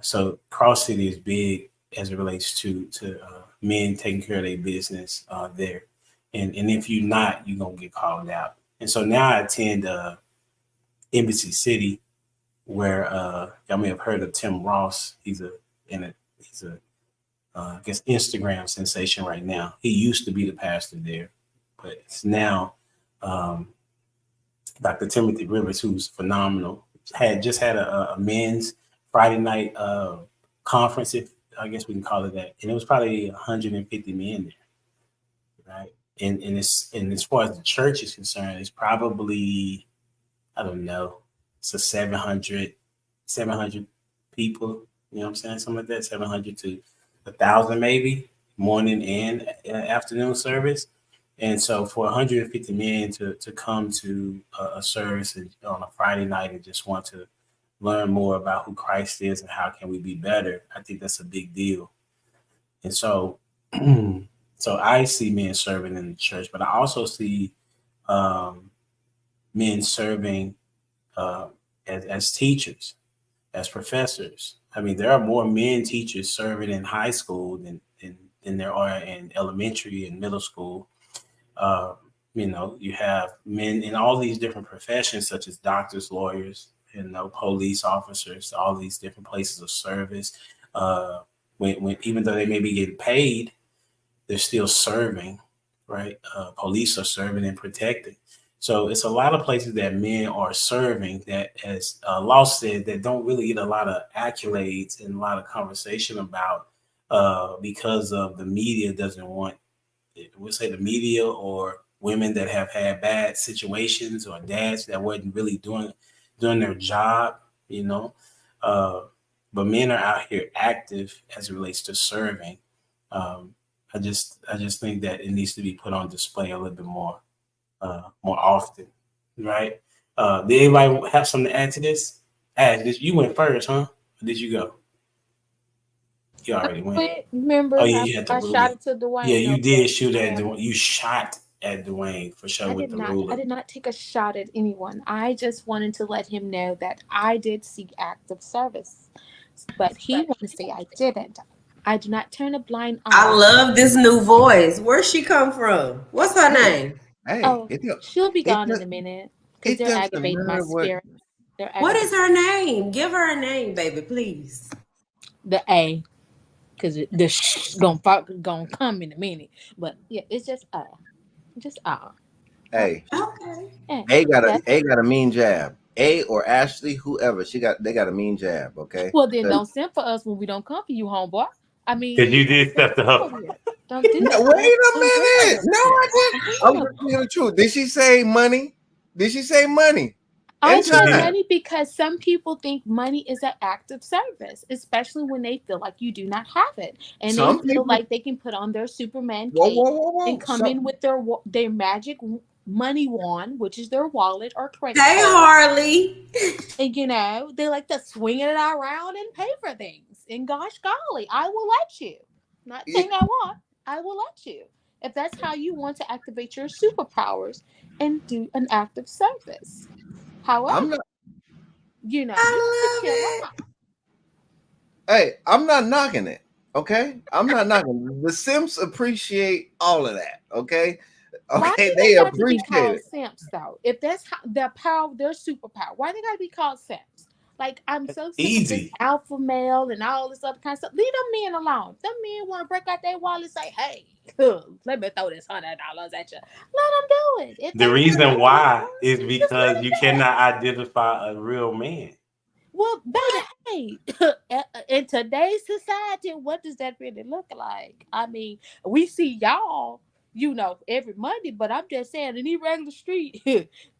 Speaker 2: So Cross City is big as it relates to men taking care of their business there, and if you're not, you're gonna get called out. And so now I attend Embassy City, where y'all may have heard of Tim Ross. He's a I guess Instagram sensation right now. He used to be the pastor there, but it's now Dr. Timothy Rivers, who's phenomenal. Just had a men's Friday night conference, if I guess we can call it that, and it was probably 150 men there, right? And as far as the church is concerned, it's probably, I don't know, it's a 700 people. You know what I'm saying? Something like that, 700 to 1,000 maybe, morning and afternoon service. And so for 150 men to come to a service on a Friday night and just want to learn more about who Christ is and how can we be better, I think that's a big deal. And so so I see men serving in the church, but I also see men serving as teachers, as professors. I mean, there are more men teachers serving in high school than there are in elementary and middle school. You have men in all these different professions, such as doctors, lawyers, police officers, all these different places of service. When even though they may be getting paid, they're still serving, right? Police are serving and protecting. So it's a lot of places that men are serving that, as Law said, that don't really get a lot of accolades and a lot of conversation about because of the media doesn't want, we'll say the media or women that have had bad situations or dads that wasn't really doing their job, but men are out here active as it relates to serving. I just think that it needs to be put on display a little bit more often, right? Did anybody have something to add to this? You went first, huh? Or did you go? You already went.
Speaker 5: Remember,
Speaker 2: Oh yeah, you had the
Speaker 5: I
Speaker 2: ruler.
Speaker 5: shot it to Dwayne.
Speaker 2: Yeah, you did shoot at Dwayne. You shot at Dwayne for sure with the ruler.
Speaker 5: I did not take a shot at anyone. I just wanted to let him know that I did seek active service, but he wanted to say I didn't. I do not turn a blind eye.
Speaker 3: I love this new voice. Where'd she come from? What's her name?
Speaker 4: Hey,
Speaker 5: she'll be gone in a minute because they're aggravating my spirit.
Speaker 3: What is her name? Give her a name, baby, please.
Speaker 5: The A, because the sh gonna come in a minute. But yeah, it's just
Speaker 4: Hey,
Speaker 3: okay.
Speaker 4: A got a mean jab. A or Ashley, whoever they got a mean jab. Okay.
Speaker 5: Well, then don't send for us when we don't come for you, homeboy. I mean,
Speaker 2: because you did stuff to her.
Speaker 5: Don't do that.
Speaker 4: Wait a minute. No, I didn't. I'm telling the truth. Did she say money?
Speaker 5: I say money because some people think money is an act of service, especially when they feel like you do not have it, and they feel like they can put on their Superman cape and come in with their magic money wand, which is their wallet or credit card.
Speaker 3: Hey, Harley.
Speaker 5: And they like to swing it around and pay for things. And gosh golly, I will let you. Not saying I won't. I will let you. If that's how you want to activate your superpowers and do an act of service. However,
Speaker 3: I love it.
Speaker 4: Hey, I'm not knocking it. Okay, I'm not knocking it. The Simps appreciate all of that. Okay, they appreciate it.
Speaker 5: Simps though. If that's their power, their superpower, why they gotta be called Simps? Like, I'm so sick of this alpha male and all this other kind of stuff. Leave them men alone. If them men want to break out their wallet and say, hey, let me throw this $100 at you. Let them do it.
Speaker 2: The reason why is because you cannot identify a real man.
Speaker 5: Well, baby, hey, in today's society, what does that really look like? I mean, we see y'all, every Monday, but I'm just saying, in the regular street,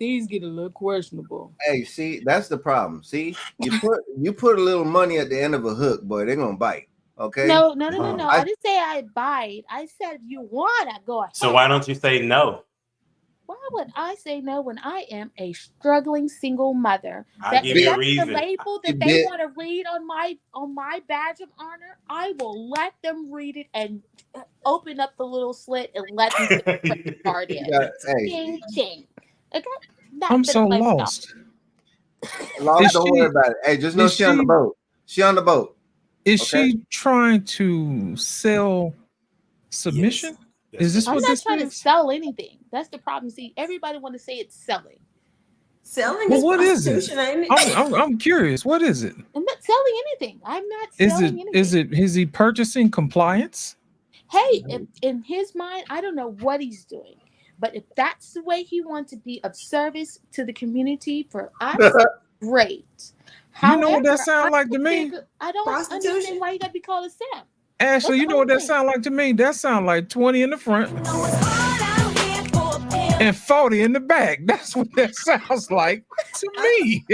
Speaker 5: things get a little questionable.
Speaker 4: Hey, see, that's the problem. See, you put a little money at the end of a hook, boy, they're gonna bite. Okay.
Speaker 5: No. I didn't say I bite. I said you wanna go ahead.
Speaker 2: So why don't you say no?
Speaker 5: Why would I say no when I am a struggling single mother?
Speaker 2: I'll
Speaker 5: That
Speaker 2: give
Speaker 5: if
Speaker 2: you a
Speaker 5: that's the
Speaker 2: reason.
Speaker 5: label that they want to read on my badge of honor, I will let them read it and open up the little slit and let them put the credit card in.
Speaker 4: Hey,
Speaker 5: Ching ching. Okay,
Speaker 6: I'm
Speaker 5: that's
Speaker 6: so
Speaker 5: the label.
Speaker 6: lost.
Speaker 4: Lost,
Speaker 6: Is
Speaker 4: don't
Speaker 6: she-
Speaker 4: worry about it. Hey, just know
Speaker 6: is
Speaker 4: she on the
Speaker 6: she-
Speaker 4: boat. She on the boat.
Speaker 6: Is
Speaker 4: Okay.
Speaker 6: she trying to sell submission?
Speaker 2: Yes,
Speaker 6: Is this
Speaker 5: I'm
Speaker 6: what
Speaker 5: not
Speaker 6: this
Speaker 5: trying to
Speaker 6: is?
Speaker 5: sell anything. That's the problem. See, everybody want to say it's selling.
Speaker 3: Selling
Speaker 6: Well,
Speaker 3: is
Speaker 6: what is it?
Speaker 3: prostitution, ain't it?
Speaker 6: I'm curious. What is it?
Speaker 5: I'm not selling anything. I'm not
Speaker 6: Is
Speaker 5: selling
Speaker 6: it
Speaker 5: anything.
Speaker 6: is he purchasing compliance?
Speaker 5: Hey, if in his mind, I don't know what he's doing, but if that's the way he wants to be of service to the community for us, great.
Speaker 6: You know what that
Speaker 5: However,
Speaker 6: sound like to me?
Speaker 5: I don't
Speaker 3: Prostitution.
Speaker 5: understand why you got to be called a simp.
Speaker 6: Ashley, you know what that
Speaker 5: What's
Speaker 6: sound like to me? That sound like 20 in the front and 40 in the back. That's what that sounds like to me.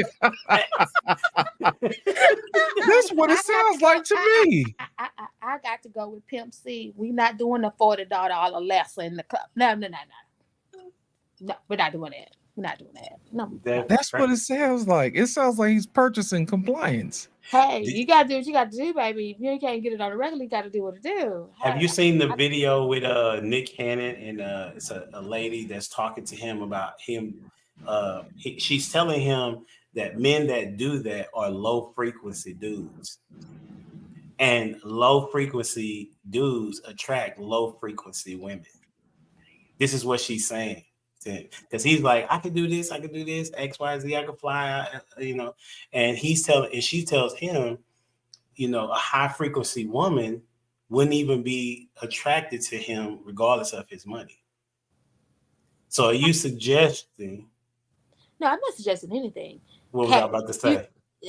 Speaker 6: That's what it sounds like to me.
Speaker 5: I got to go with Pimp C. We not doing the $40 less in the club. No. No, we're not doing that. We're not doing that. No.
Speaker 6: That's what it sounds like. It sounds like he's purchasing compliance.
Speaker 5: Hey, you gotta do what you gotta do, baby. If you can't get it on the regular, you gotta do what it do.
Speaker 2: Have you seen the video with Nick Cannon and it's a lady that's talking to him about him? She's telling him that men that do that are low frequency dudes, and low frequency dudes attract low frequency women. This is what she's saying. Because he's like, I can do this, X, Y, Z, I can fly, and she tells him, a high frequency woman wouldn't even be attracted to him regardless of his money. So are you suggesting?
Speaker 5: No, I'm not suggesting anything.
Speaker 2: What was I about to say?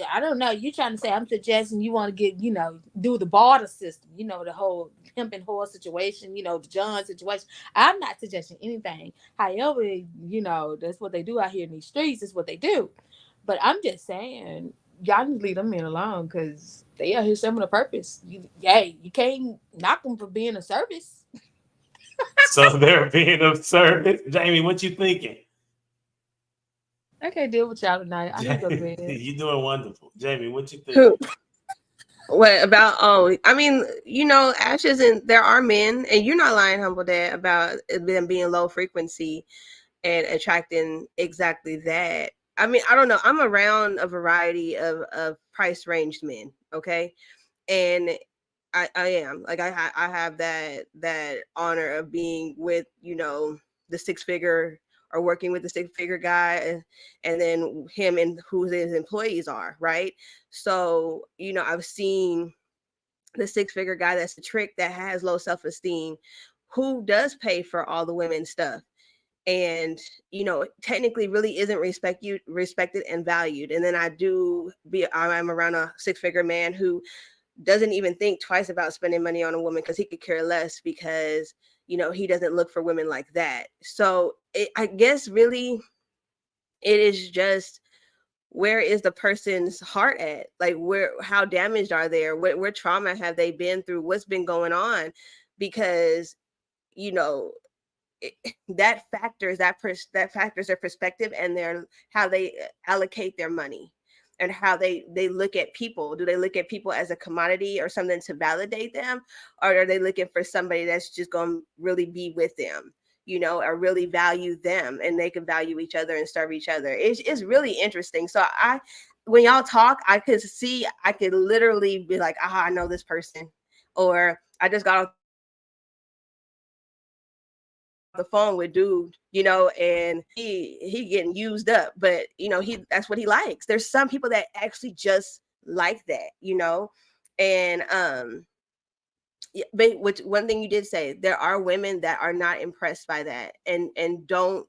Speaker 5: I don't know. You're trying to say I'm suggesting you want to get, do the barter system, the whole pimp and whore situation, the John situation. I'm not suggesting anything. However, that's what they do out here in these streets. Is what they do. But I'm just saying, y'all need to leave them men alone because they out here serving a purpose. You can't knock them for being a service.
Speaker 2: So they're being of service. Jamie, what you thinking?
Speaker 5: I can't deal with y'all tonight. I need to go to bed.
Speaker 2: You're doing wonderful. Jamie, what you think?
Speaker 1: What about, I mean, Ashes, and there are men, and you're not lying, Humble Dad, about them being low frequency and attracting exactly that. I mean, I don't know. I'm around a variety of price ranged men, okay? And I am. Like, I have that honor of being with, the six-figure or working with the six-figure guy, and then him and who his employees are, right? So, I've seen the six-figure guy that's the trick, that has low self-esteem, who does pay for all the women's stuff, and technically really isn't respected and valued. And then I'm around a six-figure man who doesn't even think twice about spending money on a woman because he could care less, because he doesn't look for women like that. So I guess really it is just, where is the person's heart at? Like, how damaged are they? Where trauma have they been through? What's been going on? Because that factors their perspective and how they allocate their money, and how they look at people. Do they look at people as a commodity or something to validate them, or are they looking for somebody that's just going to really be with them, or really value them, and they can value each other and serve each other? It's really interesting. So when y'all talk, I could literally be like, I know this person, or I just got off the phone with dude, and he getting used up, but that's what he likes. There's some people that actually just like that, and but one thing you did say, there are women that are not impressed by that and don't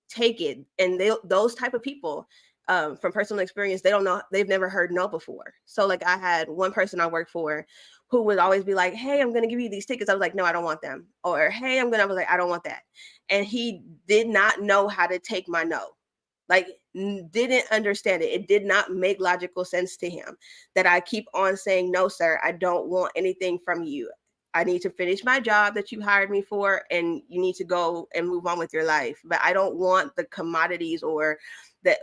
Speaker 1: take it, and those type of people, from personal experience, they don't know, they've never heard no before. So like, I had one person I worked for who would always be like, hey, I'm going to give you these tickets. I was like, no, I don't want them. Or, hey, I was like, I don't want that. And he did not know how to take my no. Like, didn't understand it. It did not make logical sense to him that I keep on saying, no, sir, I don't want anything from you. I need to finish my job that you hired me for, and you need to go and move on with your life. But I don't want the commodities or that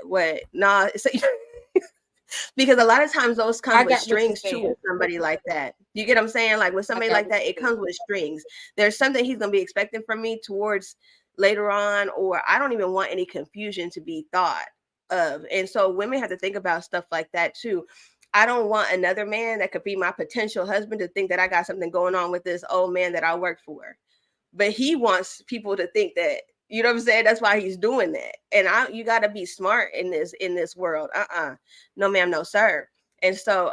Speaker 1: because a lot of times those come with strings too with somebody like that. You get what I'm saying? Like with somebody like that, it comes with strings. There's something he's gonna be expecting from me towards later on, or I don't even want any confusion to be thought of. And so women have to think about stuff like that too. I don't want another man that could be my potential husband to think that I got something going on with this old man that I work for. But he wants people to think that, you know what I'm saying? That's why he's doing that. And you got to be smart in this world. No, ma'am, no, sir. And so,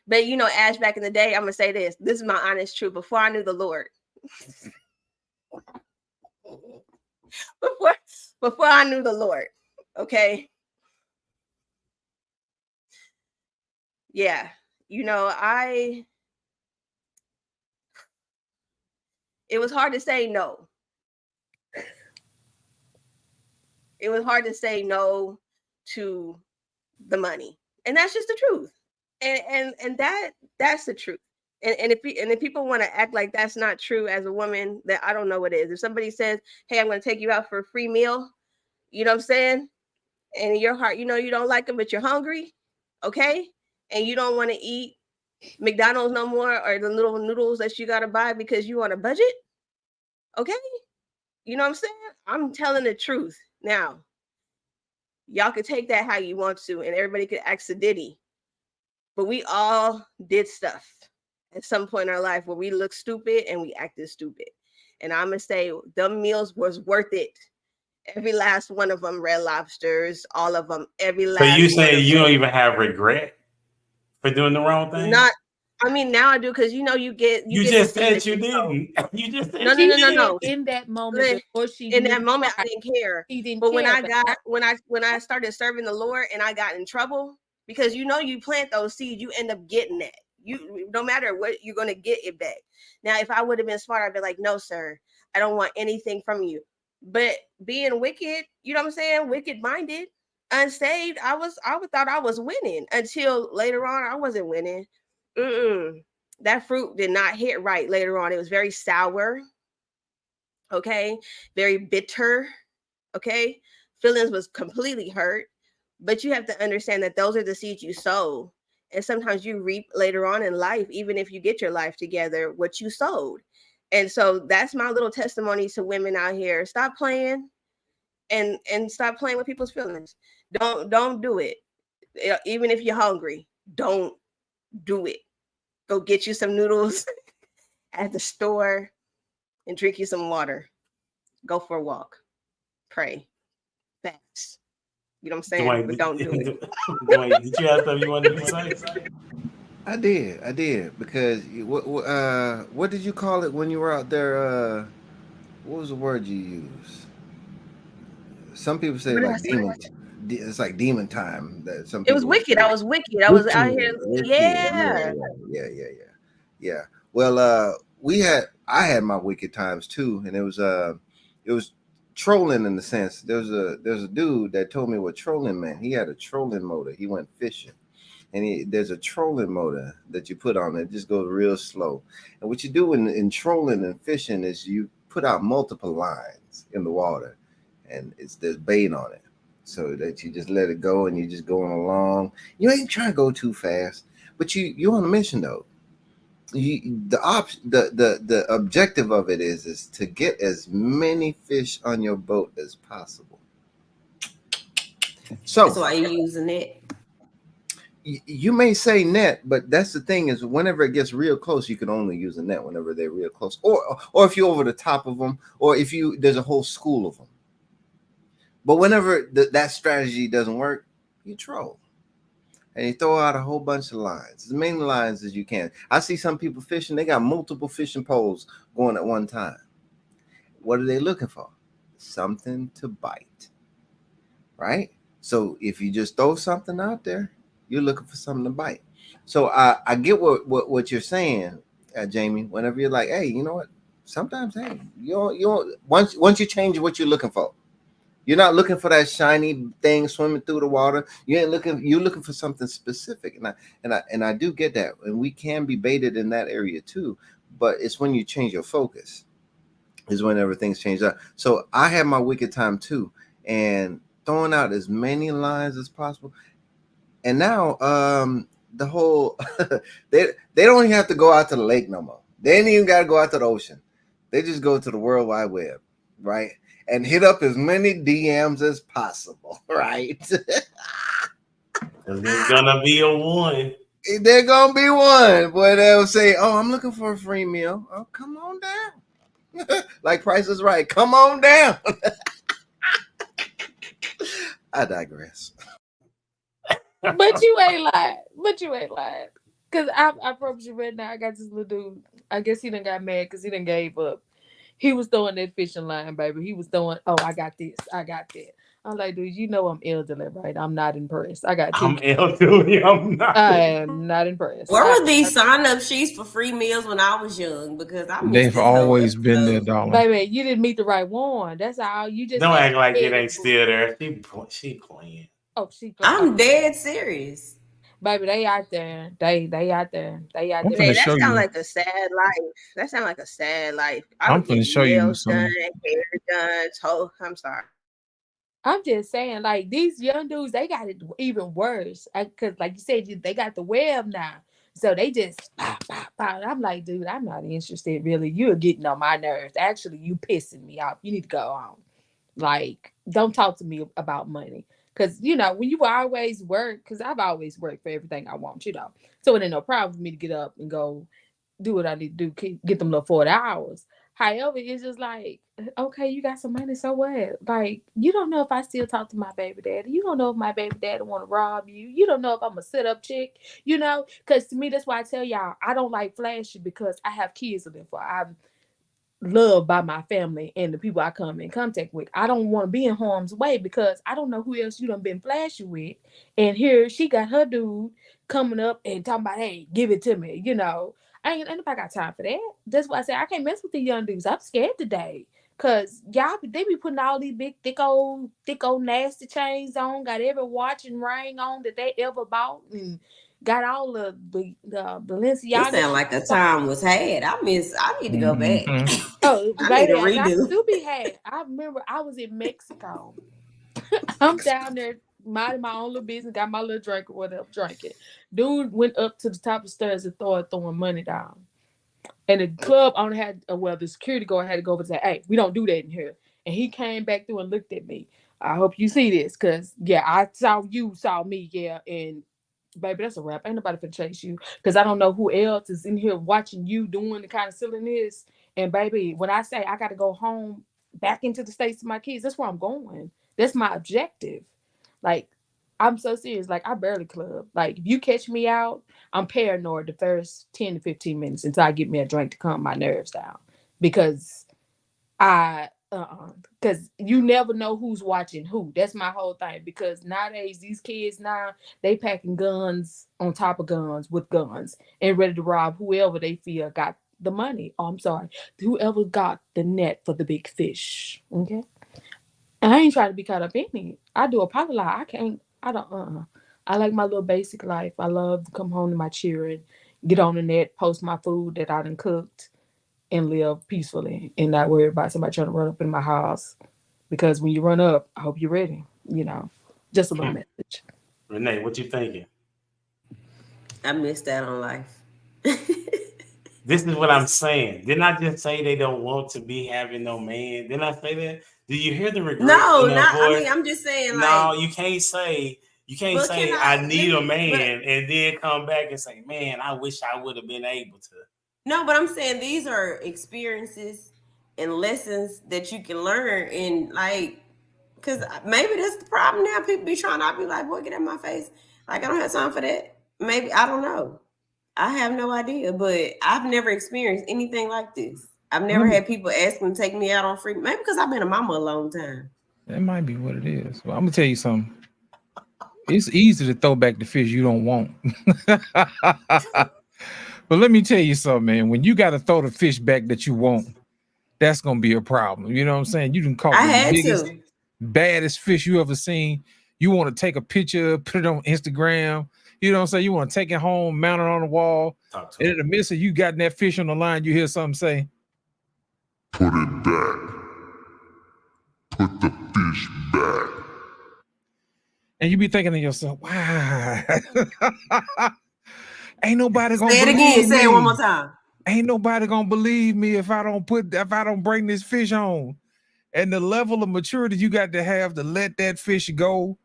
Speaker 1: but you know, Ash, back in the day, I'm going to say this. This is my honest truth. Before I knew the Lord, before I knew the Lord, okay? Yeah, you know, it was hard to say no. It was hard to say no to the money. And that's just the truth. And that's the truth. And if people want to act like that's not true as a woman, that I don't know what is. If somebody says, hey, I'm going to take you out for a free meal, you know what I'm saying? And in your heart, you know, you don't like them, but you're hungry, okay? And you don't want to eat McDonald's no more, or the little noodles that you got to buy because you on a budget, okay? You know what I'm saying? I'm telling the truth. Now, y'all could take that how you want to, and everybody could act sedity, but we all did stuff at some point in our life where we looked stupid and we acted stupid. And I'm going to say them meals was worth it. Every last one of them, Red Lobsters, all of them, every last one.
Speaker 2: So you say you don't even have regret for doing the wrong thing?
Speaker 1: I mean, now I do, because you know you
Speaker 2: just said you didn't. You just said
Speaker 1: no.
Speaker 5: In that moment,
Speaker 1: I didn't care. But when I started serving the Lord and I got in trouble, because you know you plant those seeds, you end up getting that. You no matter what, you're gonna get it back. Now, if I would have been smart, I'd be like, no, sir, I don't want anything from you. But being wicked, you know what I'm saying? Wicked minded, unsaved, I thought I was winning until later on I wasn't winning. That fruit did not hit right later on. It was very sour. Okay. Very bitter. Okay. Feelings was completely hurt. But you have to understand that those are the seeds you sow. And sometimes you reap later on in life, even if you get your life together, what you sowed. And so that's my little testimony to women out here. Stop playing and stop playing with people's feelings. Don't do it. Even if you're hungry, don't do it. Go get you some noodles at the store and drink you some water. Go for a walk. Pray. Fast. You know what I'm saying?
Speaker 2: Dwayne,
Speaker 1: but don't do it.
Speaker 2: Dwayne, did you have something you wanted to say?
Speaker 4: I did, because what did you call it when you were out there? What was the word you used? Some people say like demon. It's like demon time. That some.
Speaker 1: It was wicked. I was wicked. I was out here.
Speaker 4: Yeah. Well, I had my wicked times too, and it was trolling in the sense. There's a dude that told me what trolling meant. He had a trolling motor. He went fishing. And there's a trolling motor that you put on it. Just goes real slow. And what you do in trolling and fishing is you put out multiple lines in the water, and there's bait on it, so that you just let it go and you're just going along. You ain't trying to go too fast, but you're on a mission though. The objective of it is to get as many fish on your boat as possible. So
Speaker 3: that's why you're using it.
Speaker 4: You may say net, but that's the thing is whenever it gets real close, you can only use a net whenever they're real close, or if you're over the top of them, or if there's a whole school of them. But whenever that strategy doesn't work, you troll and you throw out a whole bunch of lines, as many lines as you can. I see some people fishing; they got multiple fishing poles going at one time. What are they looking for? Something to bite, right? So if you just throw something out there, you're looking for something to bite. So I get what you're saying, Jamie. Whenever you're like, hey, you know what? Sometimes, hey, you once you change what you're looking for, You're not looking for that shiny thing swimming through the water. You're looking for something specific. And I do get that. And we can be baited in that area too. But it's when you change your focus is when everything's changed up. So I had my wicked time too, and throwing out as many lines as possible. And now the whole they don't even have to go out to the lake no more. They ain't even got to go out to the ocean. They just go to the World Wide Web, right? And hit up as many DMs as possible, right?
Speaker 2: There's gonna be a one.
Speaker 4: They're gonna be one. Boy, they'll say, "Oh, I'm looking for a free meal." Oh, come on down. Like Price is Right. Come on down. I digress.
Speaker 5: But you ain't lying. Cause I promise you right now, I got this little dude. I guess he done got mad because he done gave up. He was throwing that fishing line, baby. He was throwing, oh, I got this, I got that. I'm like, dude, you know I'm elderly, right? I'm not impressed. I got
Speaker 2: I'm elderly. I'm not.
Speaker 5: I am not impressed.
Speaker 3: Where were these sign-up sheets for free meals when I was young? Because
Speaker 6: they've always been there, darling.
Speaker 5: Baby, you didn't meet the right one. That's all. You just
Speaker 2: don't act like it ain't still there. She playing.
Speaker 5: Oh, she.
Speaker 3: I'm dead serious.
Speaker 5: Baby, they out there. They out there. They out there.
Speaker 1: Hey, that sounds like a sad life. That sounds like a sad life.
Speaker 6: I'm gonna show you some.
Speaker 1: Done, hair done. I'm sorry.
Speaker 5: I'm just saying, like, these young dudes, they got it even worse. Because, like you said, they got the web now. So they just, pop. I'm like, dude, I'm not interested, really. You're getting on my nerves. Actually, you pissing me off. You need to go on. Like, don't talk to me about money. Because, you know, when you always work, because I've always worked for everything I want, you know. So it ain't no problem for me to get up and go do what I need to do, get them little 40 hours. However, it's just like, okay, you got some money, so what? Like, you don't know if I still talk to my baby daddy. You don't know if my baby daddy want to rob you. You don't know if I'm a sit-up chick, you know? Because to me, that's why I tell y'all, I don't like flashy because I have kids to live for. I'm loved by my family and the people I come in contact with. I don't want to be in harm's way because I don't know who else you done been flashy with. And here she got her dude coming up and talking about, hey, give it to me, you know. I ain't nobody got time for that. That's why I say I can't mess with the young dudes. I'm scared today. Cause y'all they be putting all these big thick old nasty chains on, got every watch and ring on that they ever bought, and got all the Balenciaga.
Speaker 3: It sound like a time was had. I need to go back.
Speaker 5: Oh,
Speaker 3: I need to redo.
Speaker 5: I do be had. I remember I was in Mexico. I'm down there minding my own little business, got my little drink or whatever, drinking. Dude went up to the top of the stairs and throwing money down. And the club owner had, the security guard had to go over and say, hey, we don't do that in here. And he came back through and looked at me. I hope you see this, because, yeah, I saw you, saw me, yeah, and, baby, that's a wrap. Ain't nobody finna chase you, because I don't know who else is in here watching you doing the kind of silliness. And, baby, when I say I got to go home, back into the States to my kids, that's where I'm going. That's my objective. Like, I'm so serious. Like, I barely club. Like, if you catch me out, I'm paranoid the first 10 to 15 minutes until I get me a drink to calm my nerves down. Because because you never know who's watching who. That's my whole thing. Because nowadays, these kids now, they packing guns on top of guns with guns and ready to rob whoever they feel got the money. Oh, I'm sorry. Whoever got the net for the big fish. Okay? And I ain't trying to be caught up in it. I do a pocket lie. I like my little basic life. I love to come home to my children, get on the net, post my food that I done cooked, and live peacefully and not worry about somebody trying to run up in my house. Because when you run up, I hope you're ready. You know, just a little message.
Speaker 2: Renee, what you thinking?
Speaker 3: I missed that on life.
Speaker 2: This is what I'm saying. Didn't I just say they don't want to be having no man? Didn't I say that? Did you hear the regret?
Speaker 3: No, not. I mean, I'm just saying.
Speaker 2: No, you can't say. You can't say I need a man and then come back and say, man, I wish I would have been able to.
Speaker 3: No, but I'm saying these are experiences and lessons that you can learn, and like, because maybe that's the problem now. People be trying to be like, boy, get out of my face. Like, I don't have time for that. Maybe, I don't know. I have no idea, but I've never experienced anything like this. I've never had people ask me to take me out on free. Maybe because I've been a mama a long time.
Speaker 6: That might be what it is. Well, I'm gonna tell you something. It's easy to throw back the fish you don't want. But let me tell you something, man. When you got to throw the fish back that you want, that's gonna be a problem. You know what I'm saying? You can call.
Speaker 3: I had to.
Speaker 6: baddest fish you ever seen. You want to take a picture, put it on Instagram. You know what I'm saying? You want to take it home, mount it on the wall. And in the midst of you got that fish on the line, you hear something say,
Speaker 7: "Put it back. Put the fish back."
Speaker 6: And you be thinking to yourself, wow. Ain't nobody gonna
Speaker 3: say it
Speaker 6: believe
Speaker 3: again. Say it
Speaker 6: me.
Speaker 3: one more time.
Speaker 6: Ain't nobody gonna believe me if I don't bring this fish home. And the level of maturity you got to have to let that fish go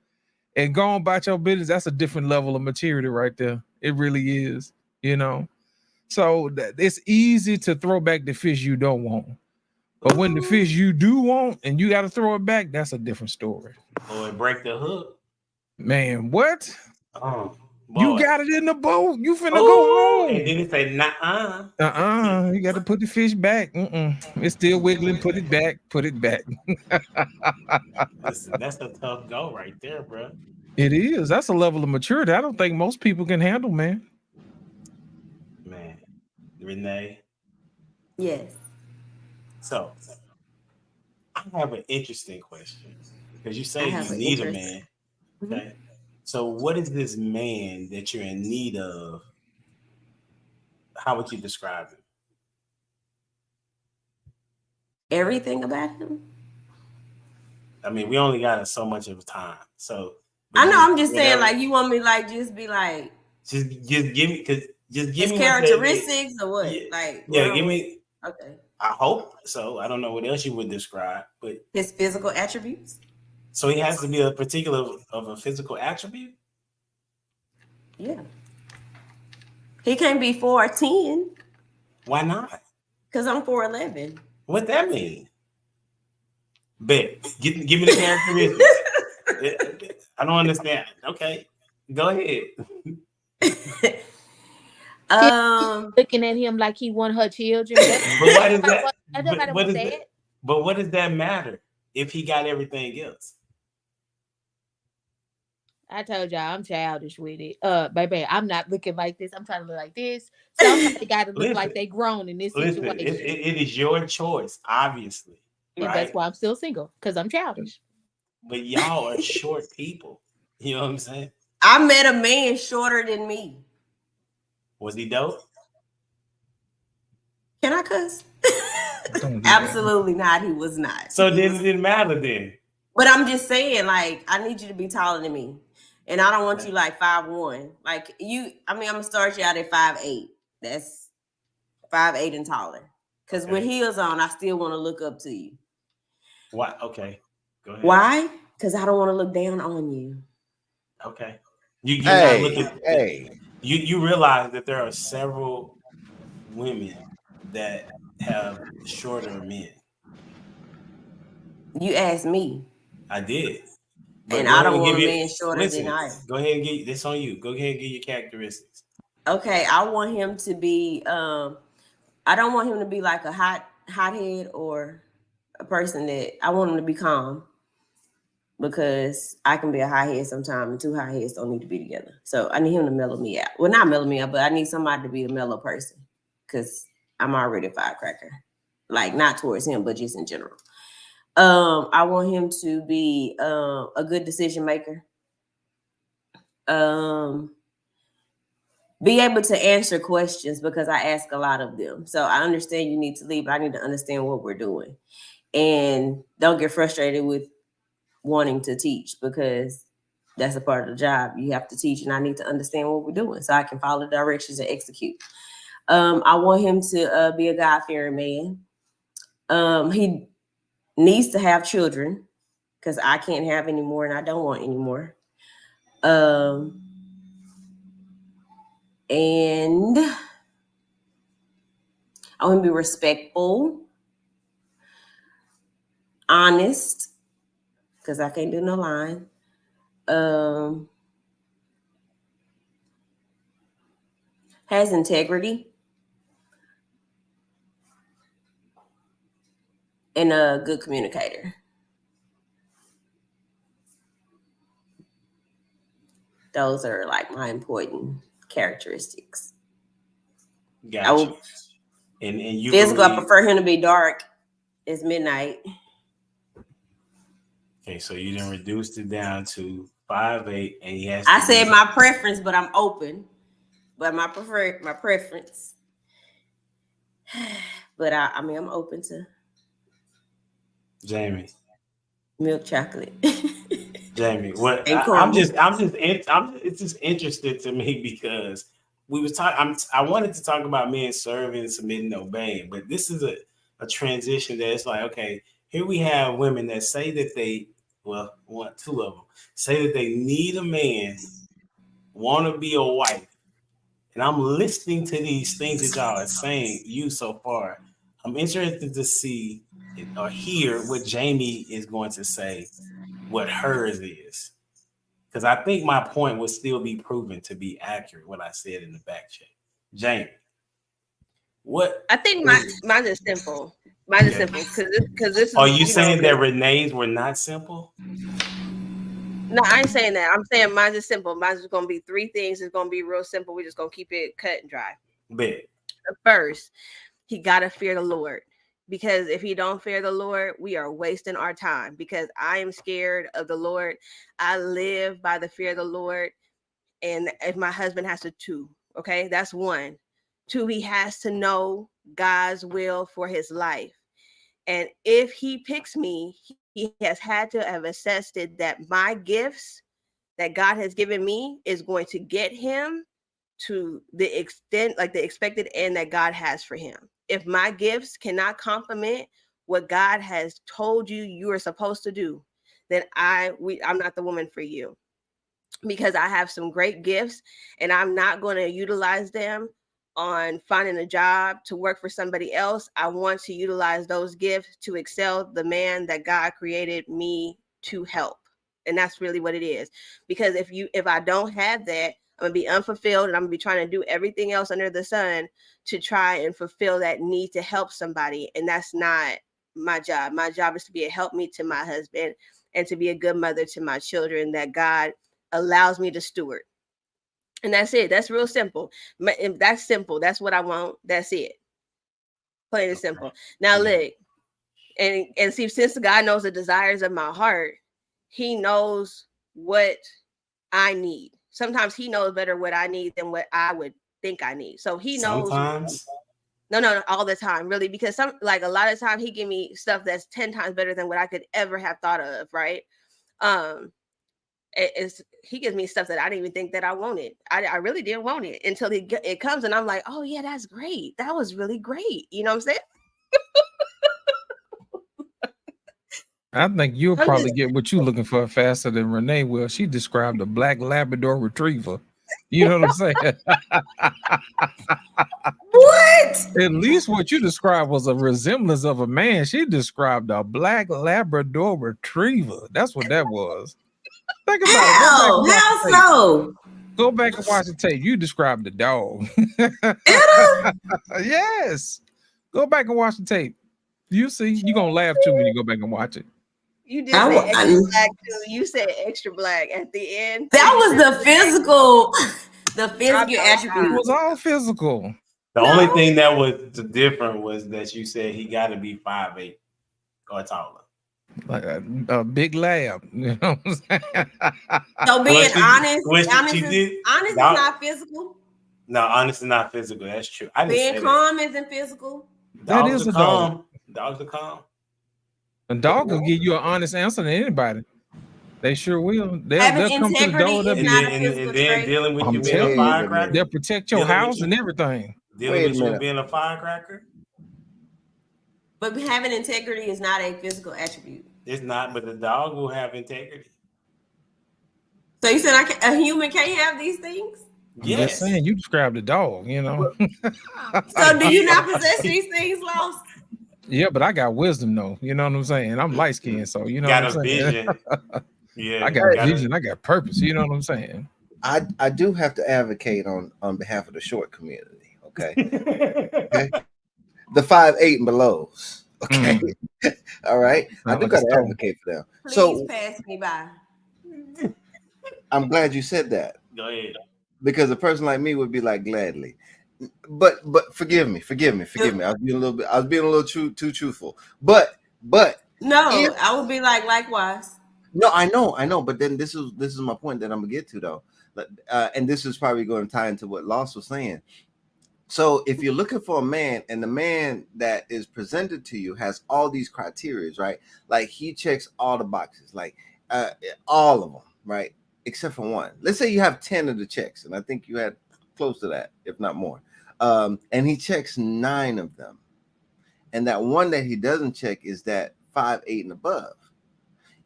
Speaker 6: and go on about your business, that's a different level of maturity right there. It really is, you know. So it's easy to throw back the fish you don't want. But when the fish you do want and you got to throw it back, that's a different story.
Speaker 2: Or break the hook.
Speaker 6: Man, what?
Speaker 2: Oh,
Speaker 6: you got it in the boat. You finna go home.
Speaker 2: And then he say, nah.
Speaker 6: You got to put the fish back. It's still wiggling. Put it back. Put it back.
Speaker 2: Listen, that's a tough go right there, bro.
Speaker 6: It is. That's a level of maturity I don't think most people can handle, man.
Speaker 2: Man, Renee.
Speaker 3: Yes.
Speaker 2: So, I have an interesting question because you say you need a man. Okay. Mm-hmm. So, what is this man that you're in need of? How would you describe him?
Speaker 3: Everything about him.
Speaker 2: I mean, we only got so much of time, so.
Speaker 3: I know. I'm just saying, like, you want me like just be like,
Speaker 2: just give me his
Speaker 3: characteristics or what?
Speaker 2: Yeah,
Speaker 3: like,
Speaker 2: give me.
Speaker 3: Okay.
Speaker 2: I hope so. I don't know what else you would describe, but
Speaker 3: his physical attributes.
Speaker 2: So he has to be a particular of a physical attribute.
Speaker 3: Yeah. He can't be 4'10".
Speaker 2: Why not?
Speaker 3: Because I'm 4'11".
Speaker 2: What that mean? Bet. Give me the characteristics. I don't understand. Okay, go ahead.
Speaker 5: Looking at him like he want her children.
Speaker 2: But why does that?
Speaker 5: But
Speaker 2: what does that matter if he got everything else?
Speaker 5: I told y'all I'm childish with it. Baby, I'm not looking like this. I'm trying to look like this. Somebody got to look like they grown in this situation.
Speaker 2: It is your choice, obviously.
Speaker 5: And
Speaker 2: right?
Speaker 5: that's why I'm still single, because I'm childish.
Speaker 2: But y'all are short people. You know what I'm saying?
Speaker 3: I met a man shorter than me.
Speaker 2: Was he dope?
Speaker 3: Can I cuss? Absolutely not. He was not.
Speaker 2: So then it didn't matter then.
Speaker 3: But I'm just saying, like, I need you to be taller than me. And I don't want you like 5'1". Like I'm gonna start you out at 5'8". That's 5'8" and taller. Because with heels on, I still want to look up to you.
Speaker 2: Why? Okay. Go ahead.
Speaker 3: Why? Because I don't want to look down on you.
Speaker 2: Okay. You realize that there are several women that have shorter men.
Speaker 3: You asked me.
Speaker 2: I did.
Speaker 3: And I don't want a man shorter than I am.
Speaker 2: Go ahead and get this on you. Go ahead and get your characteristics.
Speaker 3: Okay, I want him to be I don't want him to be like a hothead or a person that I want him to be calm, because I can be a hothead sometimes and two hotheads don't need to be together. So I need him to mellow me out. Well, not mellow me out, but I need somebody to be a mellow person, because I'm already a firecracker. Like, not towards him, but just in general. I want him to be a good decision maker. Be able to answer questions, because I ask a lot of them. So I understand you need to leave, but I need to understand what we're doing. And don't get frustrated with wanting to teach, because that's a part of the job. You have to teach, and I need to understand what we're doing so I can follow directions and execute. I want him to be a God-fearing man. He needs to have children, because I can't have any more and I don't want any more. And I want to be respectful, honest, because I can't do no lying. Has integrity, and a good communicator. Those are like my important characteristics.
Speaker 2: Gotcha. And you
Speaker 3: physical, I prefer him to be dark as midnight.
Speaker 2: Okay, so you done reduced it down to 5'8", and he has.
Speaker 3: I said my preference, but I'm open. But my preference. But I mean, I'm open to
Speaker 2: Jamie.
Speaker 3: milk chocolate.
Speaker 2: Jamie, what? It's just interested to me because we was talking. I wanted to talk about men serving, submitting, obeying, but this is a transition that it's like, okay, here we have women that say that they, well, two of them say that they need a man, want to be a wife, and I'm listening to these things that y'all are saying. You so far, I'm interested to see or hear what Jamie is going to say, what hers is. Because I think my point would still be proven to be accurate, what I said in the back check. Jamie, what?
Speaker 1: I think mine is simple. Mine is simple because this.
Speaker 2: Are you saying that Renee's were not simple?
Speaker 1: No, I ain't saying that. I'm saying mine is simple. Mine is going to be 3 things. It's going to be real simple. We're just going to keep it cut and dry.
Speaker 2: Bet.
Speaker 1: First, he got to fear the Lord. Because if he don't fear the Lord, we are wasting our time. Because I am scared of the Lord. I live by the fear of the Lord. And if my husband has to 2, okay, that's 1. 2, he has to know God's will for his life. And if he picks me, he has had to have assessed it that my gifts that God has given me is going to get him to the extent, like the expected end that God has for him. If my gifts cannot complement what God has told you are supposed to do, then I'm not the woman for you, because I have some great gifts and I'm not going to utilize them on finding a job to work for somebody else. I want to utilize those gifts to excel the man that God created me to help. And that's really what it is. Because if I don't have that, I'm gonna be unfulfilled and I'm gonna be trying to do everything else under the sun to try and fulfill that need to help somebody. And that's not my job. My job is to be a helpmeet to my husband and to be a good mother to my children that God allows me to steward. And that's it. That's real simple. That's simple. That's what I want. That's it. Plain and simple. Now look, and see, since God knows the desires of my heart, he knows what I need. Sometimes he knows better what I need than what I would think I need. So he knows.
Speaker 2: Sometimes.
Speaker 1: No, all the time, really, because a lot of time he give me stuff that's 10 times better than what I could ever have thought of, right? He gives me stuff that I didn't even think that I wanted. I really didn't want it until it comes, and I'm like, oh yeah, that's great. That was really great. You know what I'm saying?
Speaker 6: I think you'll probably get what you're looking for faster than Renee will. She described a black Labrador retriever. You know what I'm saying?
Speaker 3: What?
Speaker 6: At least what you described was a resemblance of a man. She described a black Labrador retriever. That's what that was. Think about it.
Speaker 3: How so?
Speaker 6: Go back and watch the tape. You described the dog. Yes. Go back and watch the tape. You see, you're going to laugh too when you go back and watch it.
Speaker 1: You did say extra black too. You said extra black at the end.
Speaker 3: That was the physical attribute.
Speaker 6: It was all physical.
Speaker 2: The only thing that was different was that you said he got to be 5'8" or taller.
Speaker 6: Like a big lab. You know what I'm saying?
Speaker 3: So being honest is not physical.
Speaker 2: No, honest is not physical. That's true.
Speaker 3: Being calm isn't physical.
Speaker 6: That is a dog.
Speaker 2: Dogs are calm.
Speaker 6: A dog will give you an honest answer to anybody. They sure will. They'll come to the door.
Speaker 2: And then dealing with you being a firecracker.
Speaker 6: They'll protect your house and everything.
Speaker 2: Dealing with you being a firecracker.
Speaker 3: But having integrity is not a physical attribute.
Speaker 2: It's not, but the dog will have integrity.
Speaker 3: So you said a human can't have these things?
Speaker 6: Yes. I'm just saying, you described a dog, you know.
Speaker 3: So do you not possess these things, Lost?
Speaker 6: Yeah, but I got wisdom though. You know what I'm saying? I'm light skinned, so you know
Speaker 2: got
Speaker 6: what I'm
Speaker 2: a
Speaker 6: saying?
Speaker 2: vision. Yeah,
Speaker 6: I got vision, I got purpose, you know what I'm saying?
Speaker 4: I do have to advocate on behalf of the short community, okay? Okay. The 5'8" and belows. Okay. All right. I do gotta advocate for them.
Speaker 3: Please pass me by.
Speaker 4: I'm glad you said that.
Speaker 2: Go ahead.
Speaker 4: Because a person like me would be like, gladly. But forgive me. I was being a little too truthful. But
Speaker 3: no, I would be like, likewise.
Speaker 4: No, I know, but then this is my point that I'm gonna get to though, and this is probably going to tie into what Loss was saying. So if you're looking for a man, and the man that is presented to you has all these criteria, right? Like he checks all the boxes, like all of them, right? Except for one. Let's say you have 10 of the checks, and I think you had close to that, if not more. And he checks 9 of them, and that one that he doesn't check is that 5, 8, and above.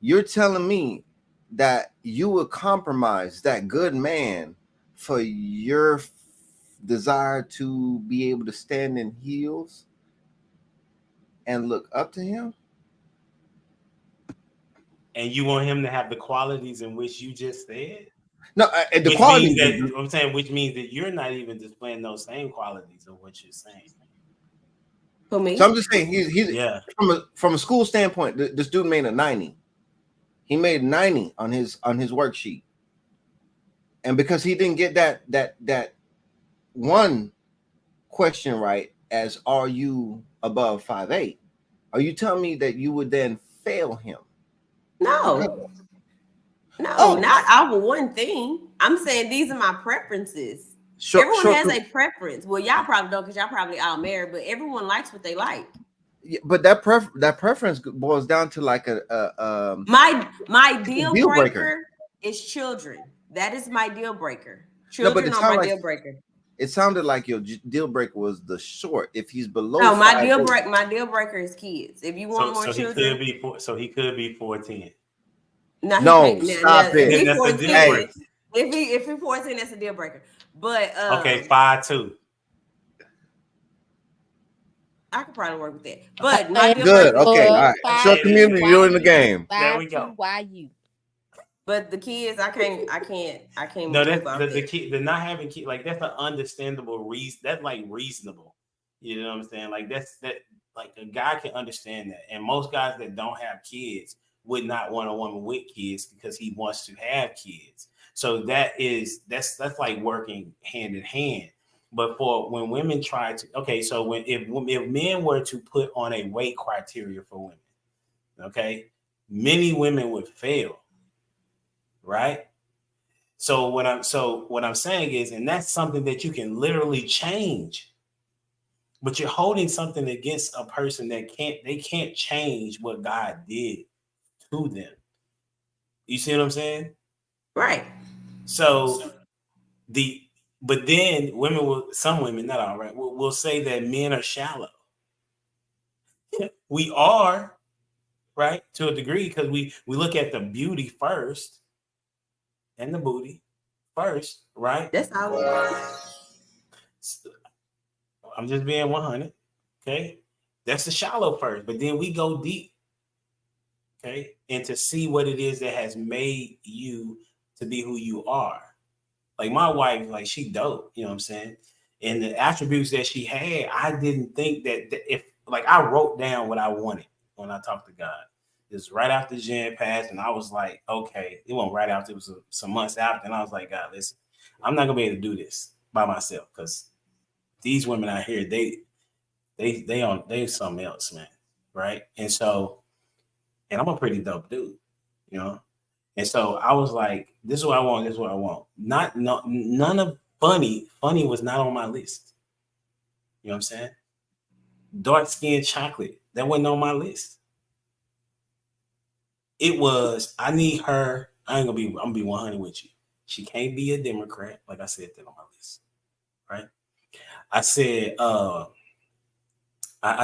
Speaker 4: You're telling me that you would compromise that good man for your desire to be able to stand in heels and look up to him?
Speaker 2: And you want him to have the qualities in which you just said?
Speaker 4: No, the qualities
Speaker 2: that, I'm saying, which means that you're not even displaying those same qualities of what you're saying.
Speaker 3: For me,
Speaker 4: so I'm just saying he's
Speaker 2: yeah.
Speaker 4: From a school standpoint, this dude made a 90. He made 90 on his worksheet, and because he didn't get that one question right, as are you above 5'8", are you telling me that you would then fail him?
Speaker 3: No, not our one thing. I'm saying these are my preferences. Everyone has a preference. Well, y'all probably don't, because y'all probably all married, but everyone likes what they like.
Speaker 4: Yeah, but that preference boils down to like
Speaker 3: my deal breaker is children. That is my deal breaker. Children are my deal breaker.
Speaker 4: It sounded like your deal breaker was the short. If he's below,
Speaker 3: no, my deal breaker is kids. If you want more children,
Speaker 2: he could be 4'10".
Speaker 4: No, stop it.
Speaker 2: That's a deal breaker.
Speaker 3: If he's 14, that's a deal breaker. But
Speaker 2: okay, 5'2".
Speaker 3: I could probably work with that. But my deal
Speaker 4: good.
Speaker 3: breaker,
Speaker 4: okay, all right. Short community, you're in the game.
Speaker 2: There we go.
Speaker 5: Why you?
Speaker 3: But the kids, I can't.
Speaker 2: No, the not having kids, like that's an understandable reason. That's like reasonable. You know what I'm saying? Like that. Like a guy can understand that, and most guys that don't have kids would not want a woman with kids because he wants to have kids. So that's like working hand in hand. But for when women try to, okay, so if men were to put on a weight criteria for women, okay, many women would fail. Right. So what I'm saying is, and that's something that you can literally change, but you're holding something against a person that can't change what God did to them. You see what I'm saying?
Speaker 3: Right.
Speaker 2: So but then some women, not all right, will say that men are shallow. We are, right, to a degree, because we look at the beauty first. And the booty first, right?
Speaker 3: That's how it
Speaker 2: is. I'm just being 100. Okay. That's the shallow first, but then we go deep. Okay. And to see what it is that has made you to be who you are. Like my wife, like she dope, you know what I'm saying? And the attributes that she had, I didn't think that if like I wrote down what I wanted when I talked to God. It's right after Jen passed, and I was like, okay, it wasn't right after, it was some months after, and I was like, God, listen, I'm not gonna be able to do this by myself because these women out here, they something else, man, right? And so, and I'm a pretty dope dude, you know, and so I was like, this is what I want, this is what I want. None of funny was not on my list. You know what I'm saying? Dark skinned chocolate, that wasn't on my list. It was, I need her. I'm gonna be 100 with you. She can't be a Democrat, like I said that on my list, right? I said, I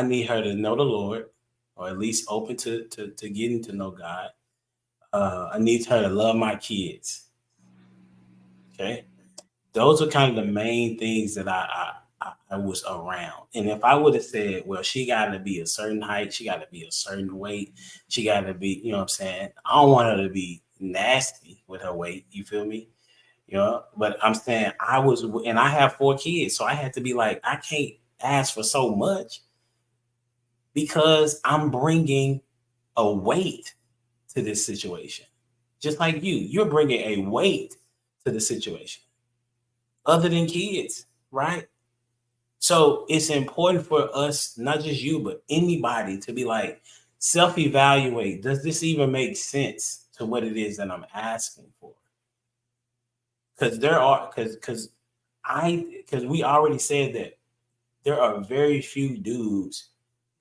Speaker 2: need her to know the Lord, or at least open to getting to know God. I need her to love my kids. Okay, those are kind of the main things that I was around. And if I would have said, well, she got to be a certain height, she got to be a certain weight, she got to be, you know what I'm saying? I don't want her to be nasty with her weight. You feel me? You know, but I'm saying and I have 4 kids. So I had to be like, I can't ask for so much because I'm bringing a weight to this situation. Just like you're bringing a weight to the situation other than kids, right? So it's important for us, not just you, but anybody to be like, self-evaluate. Does this even make sense to what it is that I'm asking for. Because we already said that there are very few dudes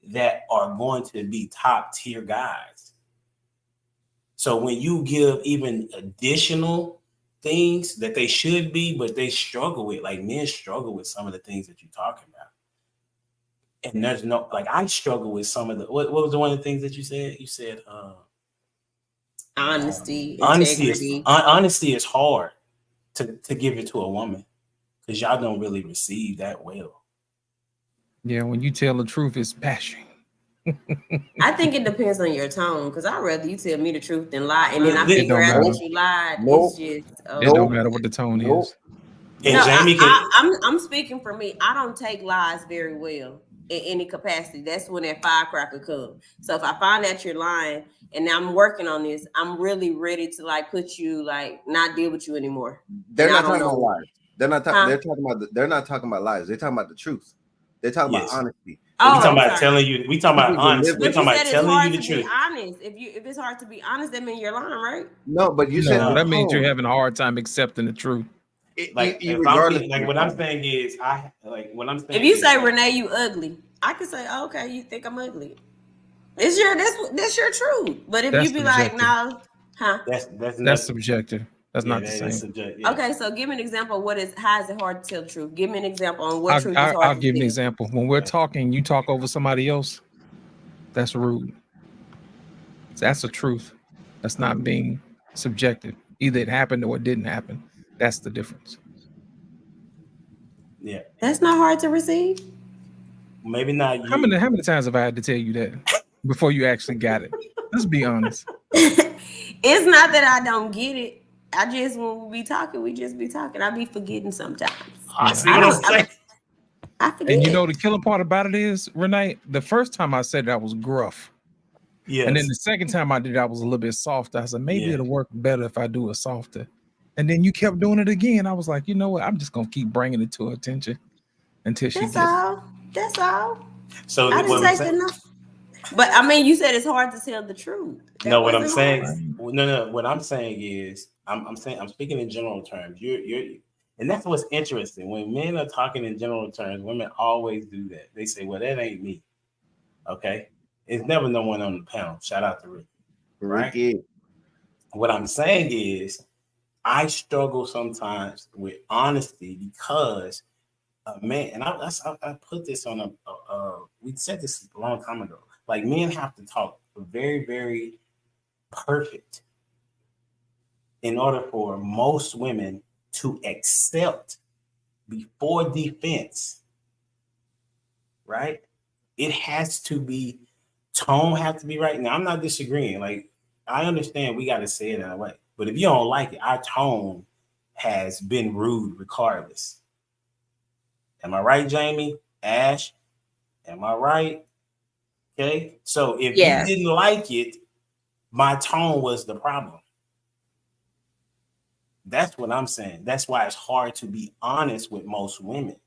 Speaker 2: that are going to be top tier guys. So when you give even additional things that they should be, but they struggle with, like men struggle with some of the things that you're talking about. And there's no, like, I struggle with some of the, what was the one of the things that you said? You said,
Speaker 3: honesty, integrity.
Speaker 2: Honesty is hard to give it to a woman because y'all don't really receive that well.
Speaker 6: Yeah, when you tell the truth, it's bashing.
Speaker 3: I think it depends on your tone, because I'd rather you tell me the truth than lie, and then I figure out that you lied. It's just
Speaker 6: it don't matter what the tone is.
Speaker 2: And
Speaker 3: no,
Speaker 2: Jamie
Speaker 3: I'm speaking for me. I don't take lies very well in any capacity. That's when that firecracker comes. So if I find out you're lying and I'm working on this, I'm really ready to like put you like not deal with you anymore.
Speaker 4: They're not talking about lies. They're not talking. They're not talking about lies. They're talking about the truth. They're talking about honesty.
Speaker 2: We talking about telling you. We talking about honesty. We talking about telling you the truth.
Speaker 3: Honest. If it's hard to be honest, that means you're lying, right?
Speaker 4: No, but you said
Speaker 6: that means you're having a hard time accepting the truth.
Speaker 2: Like what I'm saying is, if
Speaker 3: you say Renee, you ugly, I could say, oh, okay, you think I'm ugly. It's that's your truth. But if that's you be subjective. Like, no,
Speaker 6: that's subjective. That's not the same.
Speaker 3: Okay, so give me an example of how is it hard to tell the truth? Give me an example on what truth is hard
Speaker 6: I'll give you an example. When we're talking, you talk over somebody else, that's rude. That's the truth. That's not being subjective. Either it happened or it didn't happen. That's the difference.
Speaker 2: Yeah.
Speaker 3: That's not hard to receive.
Speaker 2: Maybe not.
Speaker 6: How many times have I had to tell you that before you actually got it? Let's be honest.
Speaker 3: It's not that I don't get it. I just, when we just be talking. I be forgetting sometimes.
Speaker 2: I forget.
Speaker 6: And you know the killer part about it is, Renee, the first time I said it, I was gruff.
Speaker 2: Yes.
Speaker 6: And then the second time I did it, I was a little bit softer. I said, maybe it'll work better if I do it softer. And then you kept doing it again. I was like, you know what? I'm just going to keep bringing it to her attention until she gets it.
Speaker 3: That's all.
Speaker 2: So
Speaker 3: I didn't say enough. But I mean, you said it's hard to tell the truth.
Speaker 2: What I'm saying, what I'm saying is, I'm speaking in general terms. You're, and that's what's interesting. When men are talking in general terms, women always do that. They say, "Well, that ain't me." Okay, it's never no one on the panel. Shout out to Ricky. Right.
Speaker 4: Ricky.
Speaker 2: What I'm saying is, I struggle sometimes with honesty because, man, and I put this on we said this a long time ago. Like, men have to talk very, very perfect in order for most women to accept before defense, right? It has to be, tone has to be right. Now, I'm not disagreeing. Like, I understand we got to say it in a way. But if you don't like it, our tone has been rude regardless. Am I right, Jamie? Ash? Am I right? Okay. So if you didn't like it, my tone was the problem. That's what I'm saying. That's why it's hard to be honest with most women.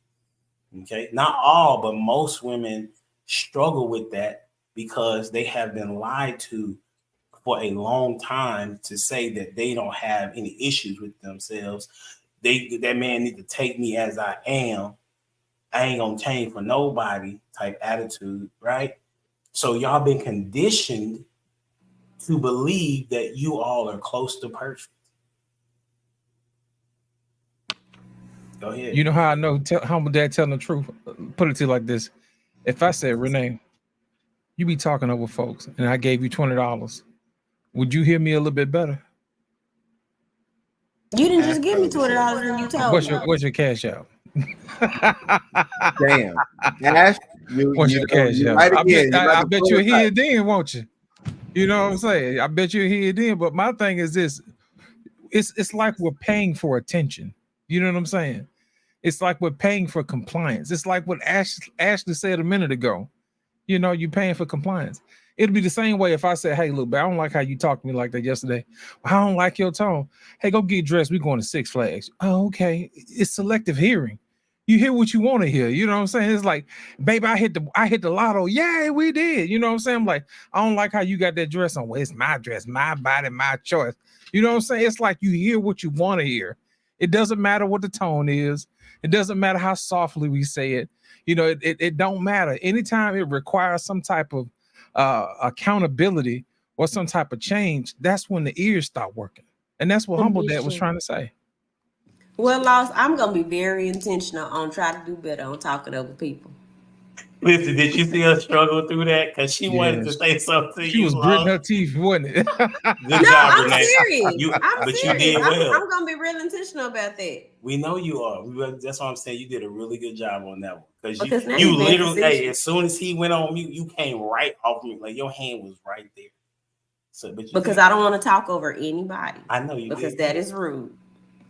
Speaker 2: Okay. Not all, but most women struggle with that because they have been lied to for a long time to say that they don't have any issues with themselves. That man need to take me as I am. I ain't gonna change for nobody type attitude, right? So y'all been conditioned to believe that you all are close to perfect. Go ahead.
Speaker 6: You know how I know how my dad telling the truth? Put it to you like this. If I said, Renee, you be talking over folks and I gave you $20, would you hear me a little bit better?
Speaker 3: You didn't just give me $20 when you told me.
Speaker 6: What's your cash out?
Speaker 4: Damn. Ash,
Speaker 6: what's your cash out? I bet you'll hear it then, won't you? You know what I'm saying? I bet you'll hear it then. But my thing is this. It's like we're paying for attention. You know what I'm saying? It's like we're paying for compliance. It's like what Ashley said a minute ago. You know, you're paying for compliance. It'll be the same way if I said, hey, look, I don't like how you talked to me like that yesterday. I don't like your tone. Hey, go get dressed. We're going to Six Flags. Oh, okay. It's selective hearing. You hear what you want to hear. You know what I'm saying? It's like, baby, I hit the lotto. Yeah, we did. You know what I'm saying? I'm like, I don't like how you got that dress on. Well, it's my dress, my body, my choice. You know what I'm saying? It's like you hear what you want to hear. It doesn't matter what the tone is. It doesn't matter how softly we say it. You know, it don't matter. Anytime it requires some type of accountability or some type of change, that's when the ears start working. And that's what Humble Dad was trying to say.
Speaker 3: Well, Lost, I'm gonna be very intentional on trying to do better on talking over people.
Speaker 2: Listen, did you see her struggle through that? Because she wanted to say something.
Speaker 6: She was gritting her teeth, wasn't it?
Speaker 2: Good job,
Speaker 3: I'm
Speaker 2: Renee.
Speaker 3: serious.
Speaker 2: But you did well.
Speaker 3: I'm gonna be real intentional about that.
Speaker 2: We know you are. That's why I'm saying you did a really good job on that one.
Speaker 3: Because
Speaker 2: you literally, hey, as soon as he went on mute, you came right off me. Like your hand was right there. So,
Speaker 3: because I don't want to talk over anybody.
Speaker 2: I know you
Speaker 3: because
Speaker 2: did
Speaker 3: that
Speaker 2: good.
Speaker 3: is rude.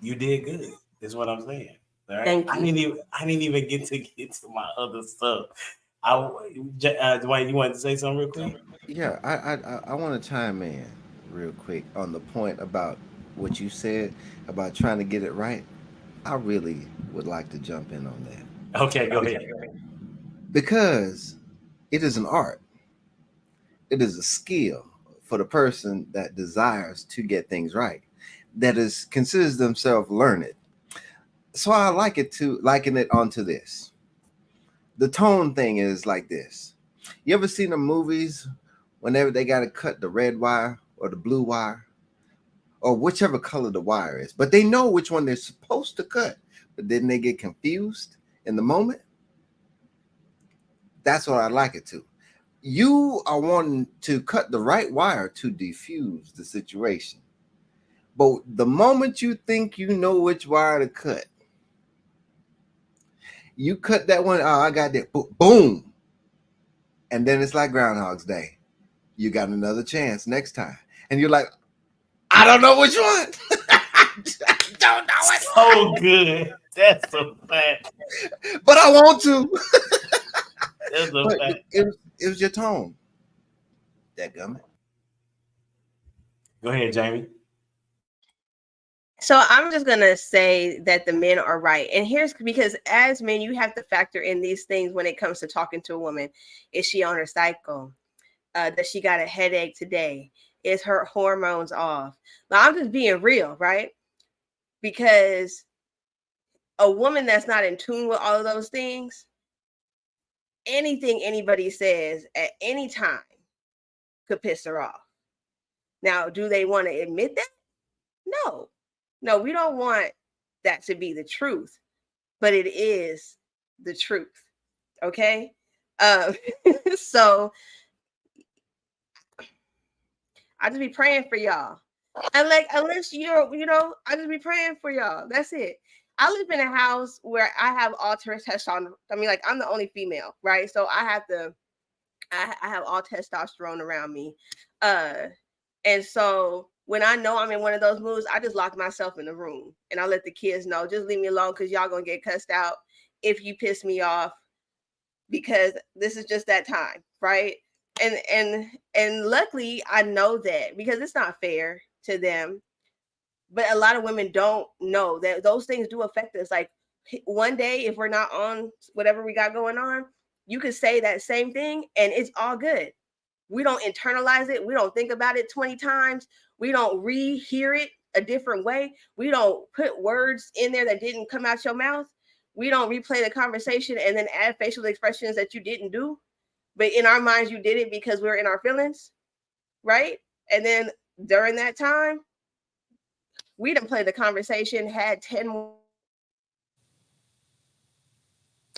Speaker 2: You did good. That's what I'm saying. All right?
Speaker 3: Thank you.
Speaker 2: I didn't even get to my other stuff. Dwight, you wanted to say something real quick?
Speaker 4: Yeah, I want to chime in real quick on the point about what you said about trying to get it right. I really would like to jump in on that.
Speaker 2: Okay, go ahead.
Speaker 4: Because it is an art. It is a skill for the person that desires to get things right, that considers themselves learned. So I liken it onto this. The tone thing is like this. You ever seen the movies whenever they got to cut the red wire or the blue wire or whichever color the wire is, but they know which one they're supposed to cut, but then they get confused in the moment? That's what I like it to. You are wanting to cut the right wire to defuse the situation. But the moment you think you know which wire to cut, you cut that one, I got that, boom. And then it's like Groundhog's Day. You got another chance next time. And you're like, I don't know which one. I don't know which
Speaker 2: one. So good. That's a fact.
Speaker 4: But I want to.
Speaker 2: That's a fact.
Speaker 4: It was your tone. Dadgummit.
Speaker 2: Go ahead, Jamie.
Speaker 1: So I'm just going to say that the men are right. And here's because as men, you have to factor in these things when it comes to talking to a woman. Is she on her cycle? Does she got a headache today? Is her hormones off? Now, I'm just being real, right? Because a woman that's not in tune with all of those things, anything anybody says at any time could piss her off. Now, do they want to admit that? No, we don't want that to be the truth, but it is the truth. Okay. So I just be praying for y'all. And like, unless I just be praying for y'all. That's it. I live in a house where I have all testosterone. I mean, like, I'm the only female, right? So I have all testosterone around me. And so when I know I'm in one of those moods, I just lock myself in the room and I let the kids know, just leave me alone because y'all gonna get cussed out if you piss me off, because this is just that time, right? And luckily I know that because it's not fair to them. But a lot of women don't know that those things do affect us. Like one day, if we're not on whatever we got going on, you could say that same thing and it's all good. We don't internalize it. We don't think about it 20 times. We don't rehear it a different way. We don't put words in there that didn't come out your mouth. We don't replay the conversation and then add facial expressions that you didn't do. But in our minds, you did it because we're in our feelings, right? And then during that time, we didn't play the conversation, had 10 more.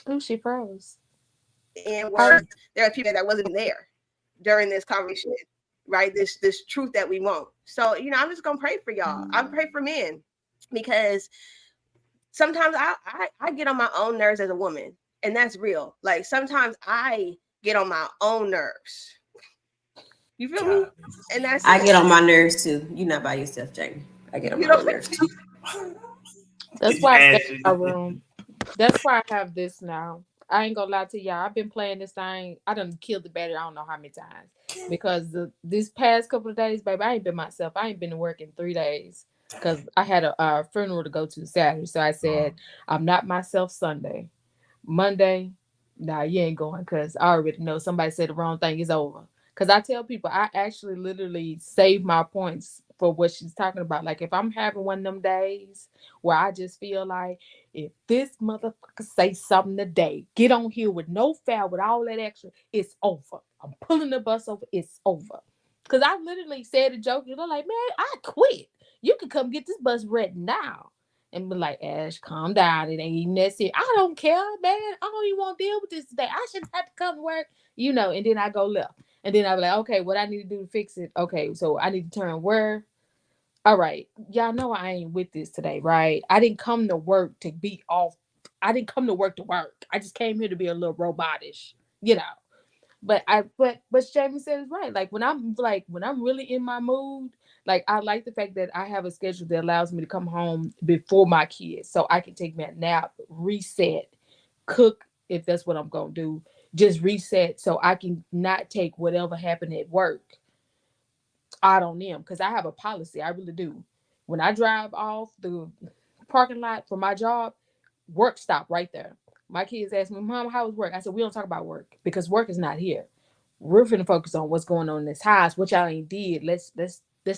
Speaker 5: Oh, she froze.
Speaker 1: And words, there are people that wasn't there during this conversation, right? This truth that we want. So, I'm just gonna pray for y'all. I pray for men because sometimes I get on my own nerves as a woman, and that's real. Like sometimes I get on my own nerves. You feel me? And
Speaker 3: I get on my nerves too. You're not by yourself, Jamie. I get on my own nerves too.
Speaker 5: That's why I stay in my room. That's why I have this now. I ain't gonna lie to y'all. I've been playing this thing. I done killed the battery. I don't know how many times because this past couple of days, baby, I ain't been myself. I ain't been to work in 3 days because I had a funeral to go to Saturday. So I said I'm not myself Sunday, Monday. Nah, you ain't going because I already know somebody said the wrong thing is over. Because I tell people I actually literally save my points for what she's talking about. Like if I'm having one of them days where I just feel like if this motherfucker say something today, get on here with no foul, with all that extra, it's over. I'm pulling the bus over, it's over. Because I literally said a joke, like, man, I quit. You can come get this bus right now. And be like, Ash, calm down. It ain't even necessary. I don't care, man. I don't even want to deal with this today. I shouldn't have to come to work, And then I go left. And then I be like, okay, what I need to do to fix it? Okay, so I need to turn where? All right, y'all know I ain't with this today, right? I didn't come to work to be off. I didn't come to work to work. I just came here to be a little robotish, But Jamie said it's right. Like when I'm really in my mood, like I like the fact that I have a schedule that allows me to come home before my kids, so I can take me a nap, reset, cook if that's what I'm gonna do, just reset so I can not take whatever happened at work out on them because I have a policy. I really do. When I drive off the parking lot for my job, work stop right there. My kids ask me, Mom, how was work? I said, we don't talk about work because work is not here. We're finna focus on what's going on in this house, which y'all ain't did. Let's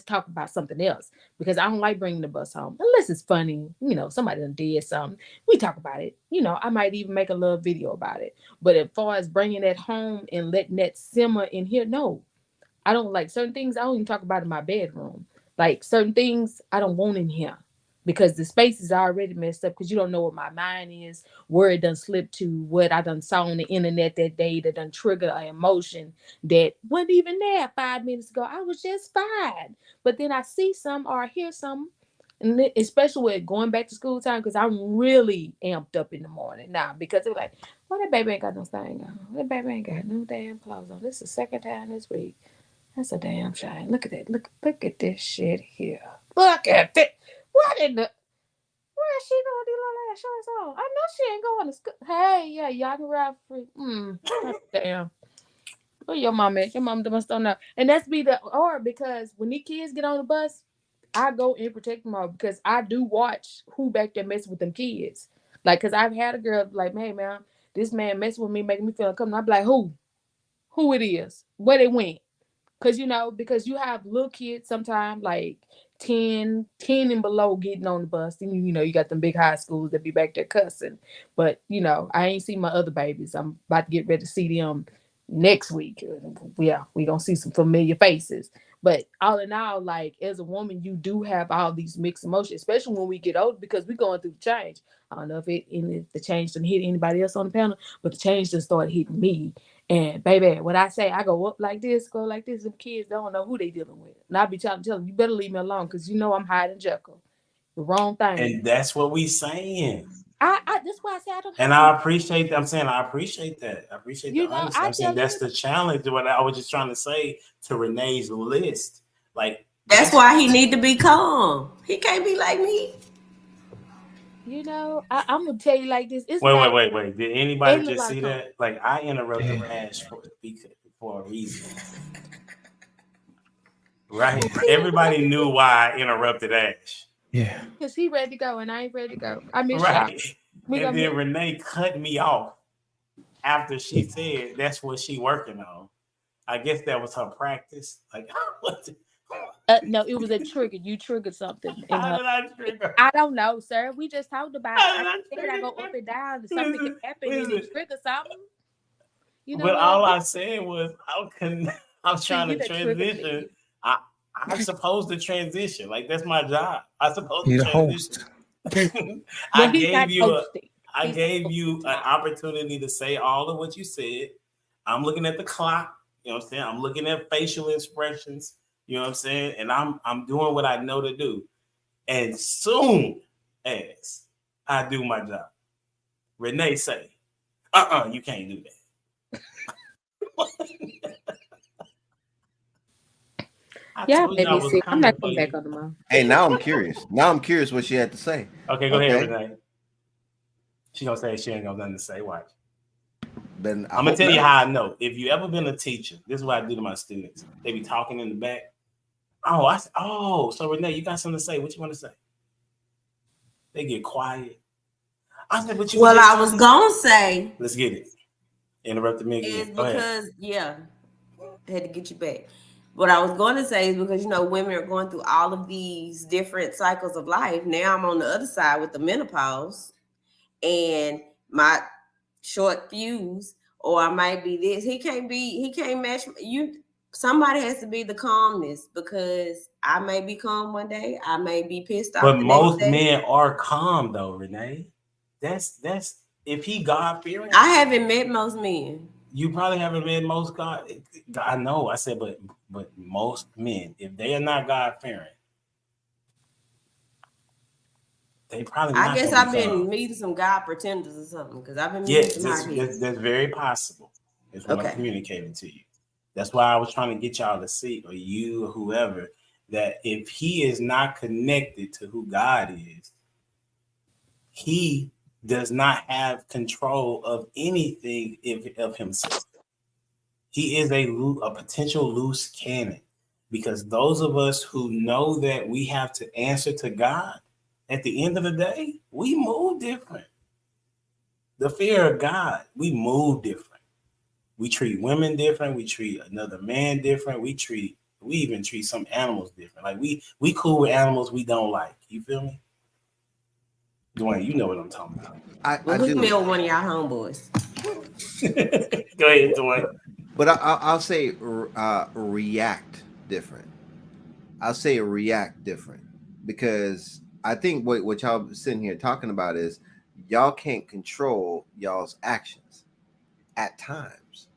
Speaker 5: talk about something else because I don't like bringing the bus home unless it's funny. Somebody done did something. We talk about it. I might even make a little video about it. But as far as bringing that home and letting that simmer in here, no. I don't like certain things. I don't even talk about in my bedroom. Like certain things I don't want in here because the space is already messed up because you don't know what my mind is, where it done slipped to, what I done saw on the internet that day that done triggered an emotion that wasn't even there 5 minutes ago. I was just fine. But then I see some or I hear some, and especially with going back to school time because I'm really amped up in the morning now because they're like, well, that baby ain't got no thing on. That baby ain't got no damn clothes on. This is the second time this week. That's a damn shame. Look at that. Look at this shit here. Look at it. What in the? Where is she going to do all that shorts on? I know she ain't going to school. Hey, yeah, y'all can ride free. Damn. Where your mom at? Your mom must don't know. And that's because when these kids get on the bus, I go and protect them all because I do watch who back there messing with them kids. Like, because I've had a girl like, hey, man, this man messing with me, making me feel uncomfortable. I'm like, who? Who it is? Where they went? Because you have little kids sometimes like 10 and below getting on the bus. And you got them big high schools that be back there cussing. But I ain't seen my other babies. I'm about to get ready to see them next week. Yeah, we gonna see some familiar faces. But all in all, like as a woman, you do have all these mixed emotions, especially when we get older because we're going through the change. I don't know if the change didn't hit anybody else on the panel, but the change just started hitting me. And baby, when I say I go up like this, go like this, them kids don't know who they dealing with. And I be trying to tell them, you better leave me alone because I'm hiding Jekyll. The wrong thing.
Speaker 2: And that's what we saying.
Speaker 5: That's why I say I don't.
Speaker 2: And I appreciate that. I'm saying I appreciate that. I appreciate the honesty. I'm saying that's the challenge. What I was just trying to say to Renee's list. Like
Speaker 3: that's why he need to be calm. He can't be like me.
Speaker 5: I'm gonna tell you like this.
Speaker 2: Wait. Did anybody just see that? Like I interrupted Ash for a reason. Right? Everybody knew why I interrupted Ash.
Speaker 6: Yeah.
Speaker 5: Because he ready to go and I ain't ready to go. I miss
Speaker 2: right. And then Renee cut me off after she said that's what she working on. I guess that was her practice. Like what?
Speaker 5: No, it was a trigger. You triggered something.
Speaker 2: How did I trigger?
Speaker 5: I don't know, sir. We just talked about it. I go up and down. Something can happen and it trigger something.
Speaker 2: But all I said was I'm trying to transition. I'm supposed to transition. Like that's my job. I'm supposed to transition. I gave you an opportunity to say all of what you said. I'm looking at the clock. You know what I'm saying? I'm looking at facial expressions. You know what I'm saying? And I'm doing what I know to do. And soon as I do my job, Renee say, you can't do that.
Speaker 5: Yeah, maybe see. I'm not coming back on the mom.
Speaker 4: Hey, now I'm curious. Now I'm curious what she had to say.
Speaker 2: Okay, go ahead, Renee. She gonna say she ain't got nothing to say. Watch.
Speaker 4: Then
Speaker 2: I'm gonna tell you how I know. If you ever been a teacher, this is what I do to my students. They be talking in the back. So Renee, you got something to say? What you want to say? They get quiet. I said, but you.
Speaker 3: Well, I was gonna say.
Speaker 2: Let's get it. Interrupted me again.
Speaker 3: Is because I had to get you back. What I was going to say is because women are going through all of these different cycles of life. Now I'm on the other side with the menopause, and my short fuse, or I might be this. He can't match you. Somebody has to be the calmness, because I may be calm one day, I may be pissed off.
Speaker 2: But most men are calm though, Renee. That's if he God fearing.
Speaker 3: I haven't met most men.
Speaker 2: You probably haven't met most God. I know. I said, but most men, if they are not God fearing, they probably.
Speaker 3: I guess I've been meeting some God pretenders or something, because I've been meeting some.
Speaker 2: That's very possible. Is what I'm communicating to you. That's why I was trying to get y'all to see, or you or whoever, that if he is not connected to who God is, he does not have control of anything of himself. He is a potential loose cannon, because those of us who know that we have to answer to God at the end of the day, we move different. The fear of God, we move different. We treat women different. We treat another man different. We even treat some animals different. Like we cool with animals we don't like. You feel me? Dwayne, you know what I'm talking about.
Speaker 3: I do. Me with one of y'all homeboys.
Speaker 2: Go ahead, Dwayne.
Speaker 4: But I'll say react different. I'll say react different, because I think what y'all sitting here talking about is y'all can't control y'all's actions at times.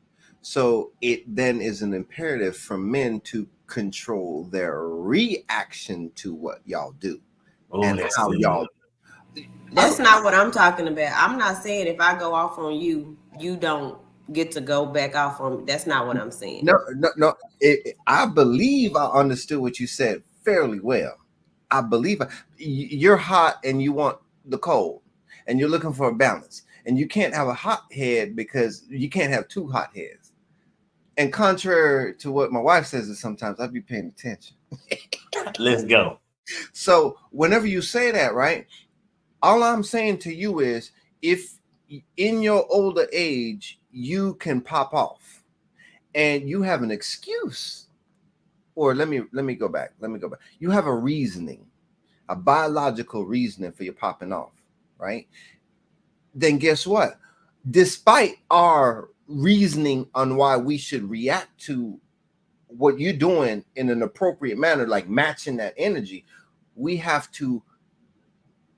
Speaker 4: So it then is an imperative for men to control their reaction to what y'all do and how y'all.
Speaker 3: That's not what I'm talking about. I'm not saying if I go off on you, you don't get to go back off on me. That's not what I'm saying.
Speaker 4: No. I believe I understood what you said fairly well. I believe you're hot and you want the cold, and you're looking for a balance, and you can't have a hot head because you can't have two hot heads. And contrary to what my wife says, is sometimes I'd be paying attention.
Speaker 2: Let's go.
Speaker 4: So whenever you say that, right, all I'm saying to you is, if in your older age you can pop off and you have an excuse, or let me go back. You have a reasoning, a biological reasoning for your popping off, right? Then guess what? Despite our reasoning on why we should react to what you're doing in an appropriate manner, like matching that energy, we have to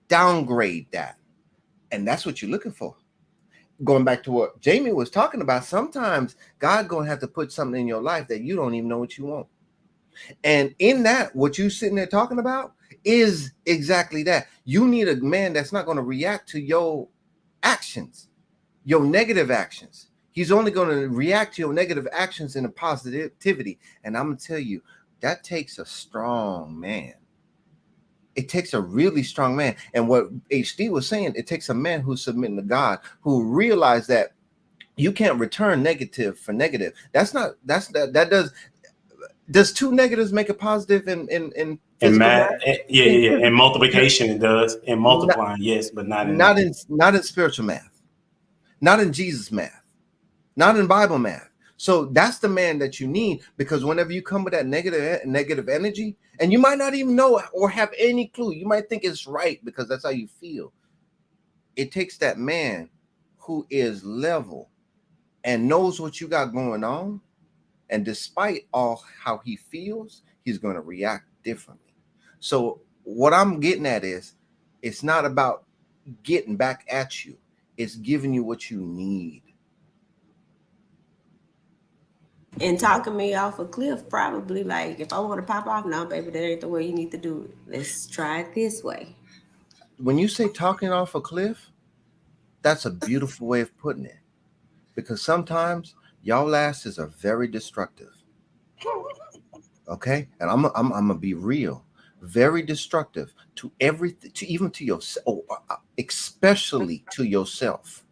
Speaker 4: downgrade that. And that's what you're looking for. Going back to what Jamie was talking about, sometimes God gonna have to put something in your life that you don't even know what you want. And in that, what you sitting there talking about is exactly that. You need a man that's not going to react to your actions, your negative actions. He's only going to react to your negative actions in a positivity. And I'm going to tell you, that takes a strong man. It takes a really strong man. And what HD was saying, it takes a man who's submitting to God, who realized that you can't return negative for negative. Does two negatives make a positive in
Speaker 2: math? Yeah. And multiplication it does. And multiplying, yes, but not in
Speaker 4: spiritual math, not in Jesus math, not in Bible math. So that's the man that you need, because whenever you come with that negative energy, and you might not even know or have any clue, you might think it's right because that's how you feel. It takes that man who is level and knows what you got going on. And despite all how he feels, he's going to react differently. So what I'm getting at is, it's not about getting back at you. It's giving you what you need.
Speaker 3: And talking me off a cliff, probably, like, if I want to pop off, no, baby, that ain't the way you need to do it. Let's try it this way.
Speaker 4: When you say talking off a cliff, that's a beautiful way of putting it. Because sometimes y'all asses are very destructive. Okay? And I'm gonna be real. Very destructive to everything, to even to yourself, especially to yourself.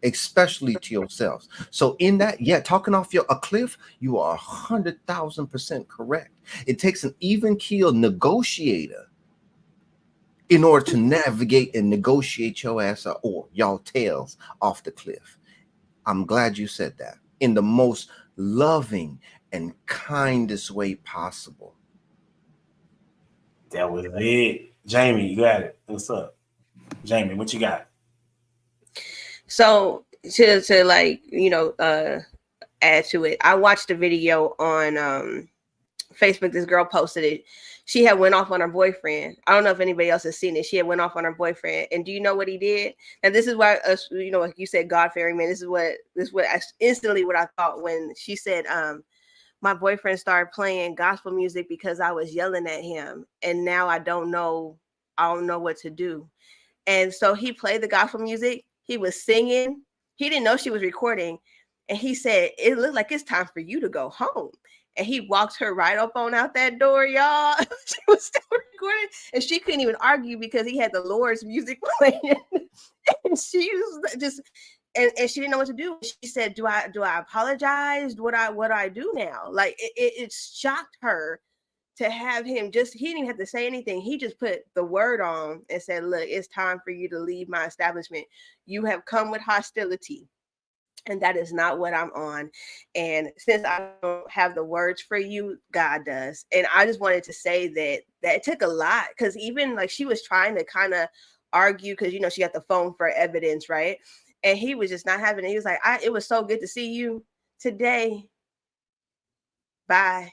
Speaker 4: especially to yourselves. So in that, yeah, talking off a cliff, you are 100,000% correct. It takes an even keel negotiator in order to navigate and negotiate your ass or y'all tails off the cliff. I'm glad you said that in the most loving and kindest way possible.
Speaker 2: That was it. Jamie, you got it. What's up? Jamie, what you got?
Speaker 1: So to like, add to it, I watched a video on Facebook. This girl posted it. She had went off on her boyfriend. I don't know if anybody else has seen it. She had went off on her boyfriend, and do you know what he did? And this is why like you said, God-fearing man. This is what instantly what I thought when she said, my boyfriend started playing gospel music because I was yelling at him, and now I don't know what to do. And so he played the gospel music. He was singing. He didn't know she was recording. And he said, it looked like it's time for you to go home. And he walked her right up on out that door, y'all. She was still recording. And she couldn't even argue because he had the Lord's music playing. And she was just, and she didn't know what to do. She said, do I apologize? What I do now? Like it shocked her to have him he didn't even have to say anything. He just put the word on and said, look, it's time for you to leave my establishment. You have come with hostility, and that is not what I'm on. And since I don't have the words for you, God does. And I just wanted to say that it took a lot, because even like she was trying to kind of argue, because she got the phone for evidence, right? And he was just not having it. He was like, it was so good to see you today. Bye.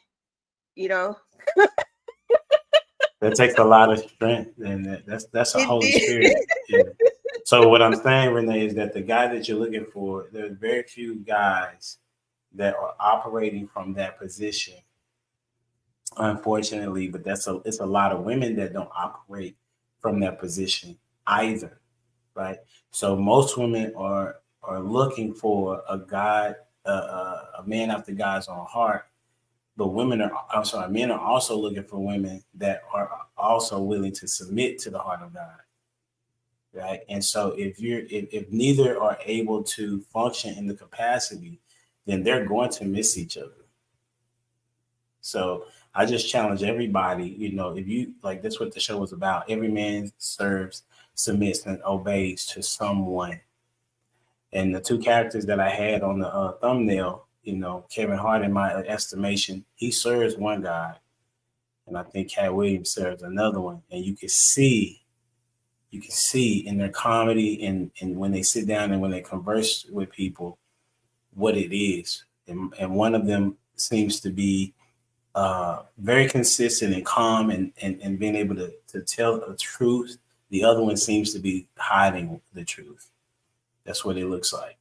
Speaker 2: That takes a lot of strength, and that's a Holy Spirit. Yeah. So what I'm saying, Renee, is that the guy that you're looking for, there's very few guys that are operating from that position, unfortunately. But it's a lot of women that don't operate from that position either, right? So most women are looking for a guy, a man after God's own heart. But men are also looking for women that are also willing to submit to the heart of God, right? And so if neither are able to function in the capacity, then they're going to miss each other. So I just challenge everybody, if you like, that's what the show was about. Every man serves, submits, and obeys to someone. And the two characters that I had on the thumbnail, Kevin Hart, in my estimation, he serves one God, and I think Cat Williams serves another one. And you can see in their comedy and when they sit down and when they converse with people what it is. And one of them seems to be very consistent and calm and being able to tell the truth. The other one seems to be hiding the truth. That's what it looks like.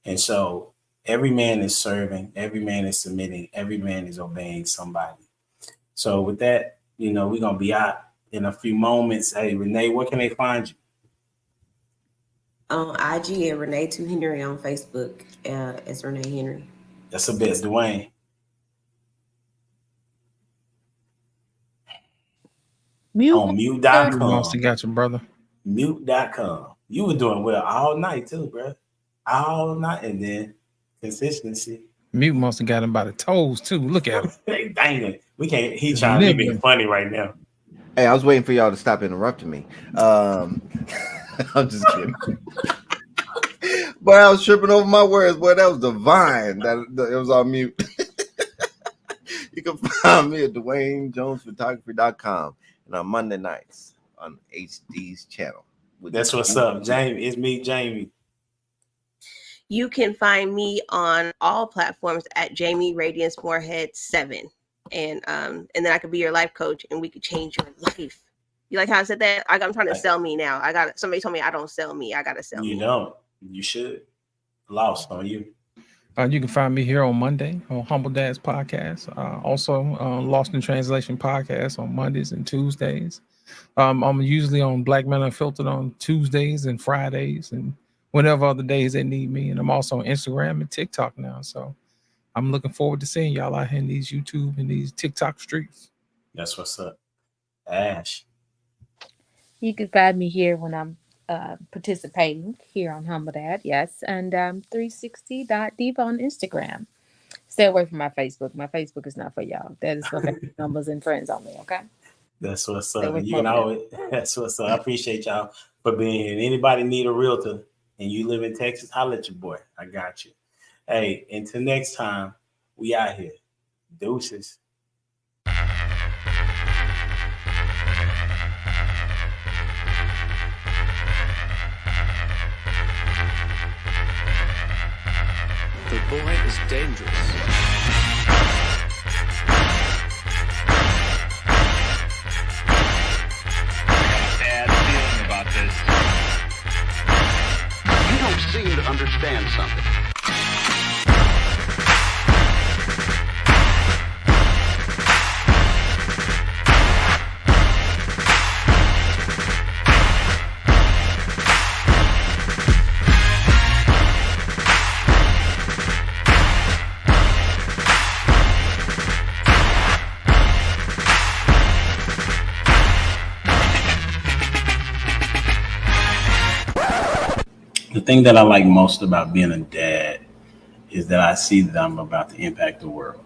Speaker 2: And so every man is serving, every man is submitting, every man is obeying somebody. So with that, we're going to be out in a few moments. Hey, Renee, where can they find you?
Speaker 3: On IG at Renee 2 Henry, on Facebook as Renee Henry.
Speaker 2: That's a bit, Dwayne. On mute.com.
Speaker 6: Mostly got your brother.
Speaker 2: Mute.com. You were doing well all night too, bro. All night, and then consistency.
Speaker 6: Mute must have got him by the toes too. Look at him.
Speaker 2: Hey, dang it. We can't. He trying to be funny right now.
Speaker 4: Hey, I was waiting for y'all to stop interrupting me. I'm just kidding. Boy, I was tripping over my words. Boy, that was divine. It was on mute. You can find me at DwayneJonesPhotography.com and on Monday nights on HD's channel.
Speaker 2: That's what's up, Jamie. It's me, Jamie.
Speaker 1: You can find me on all platforms at Jamie Radiance Moorhead 7. And then I could be your life coach and we could change your life. You like how I said that? I'm trying to sell me now. Somebody told me I don't sell me. I gotta sell me.
Speaker 2: You don't. You should. Lost on you.
Speaker 6: You can find me here on Monday on Humble Dads Podcast. Also Lost in Translation Podcast on Mondays and Tuesdays. I'm usually on Black Men Unfiltered on Tuesdays and Fridays and whenever other days they need me. And I'm also on Instagram and TikTok now. So I'm looking forward to seeing y'all out here in these YouTube and these TikTok streets.
Speaker 2: That's what's up. Ash.
Speaker 5: You can find me here when I'm participating here on Humble Dad. Yes, and 360.diva on Instagram. Stay away from my Facebook. My Facebook is not for y'all. That is for family members and friends only. Okay.
Speaker 2: That's what's
Speaker 5: Stay
Speaker 2: up.
Speaker 5: away
Speaker 2: You
Speaker 5: from
Speaker 2: can
Speaker 5: over
Speaker 2: always, that's what's up. I appreciate y'all for being here. And anybody need a realtor and you live in Texas, holla at your boy. I got you. Hey, until next time, we out here. Deuces.
Speaker 8: The boy is dangerous.
Speaker 9: Bad feeling about this.
Speaker 8: You don't seem to understand something.
Speaker 2: The thing that I like most about being a dad is that I see that I'm about to impact the world.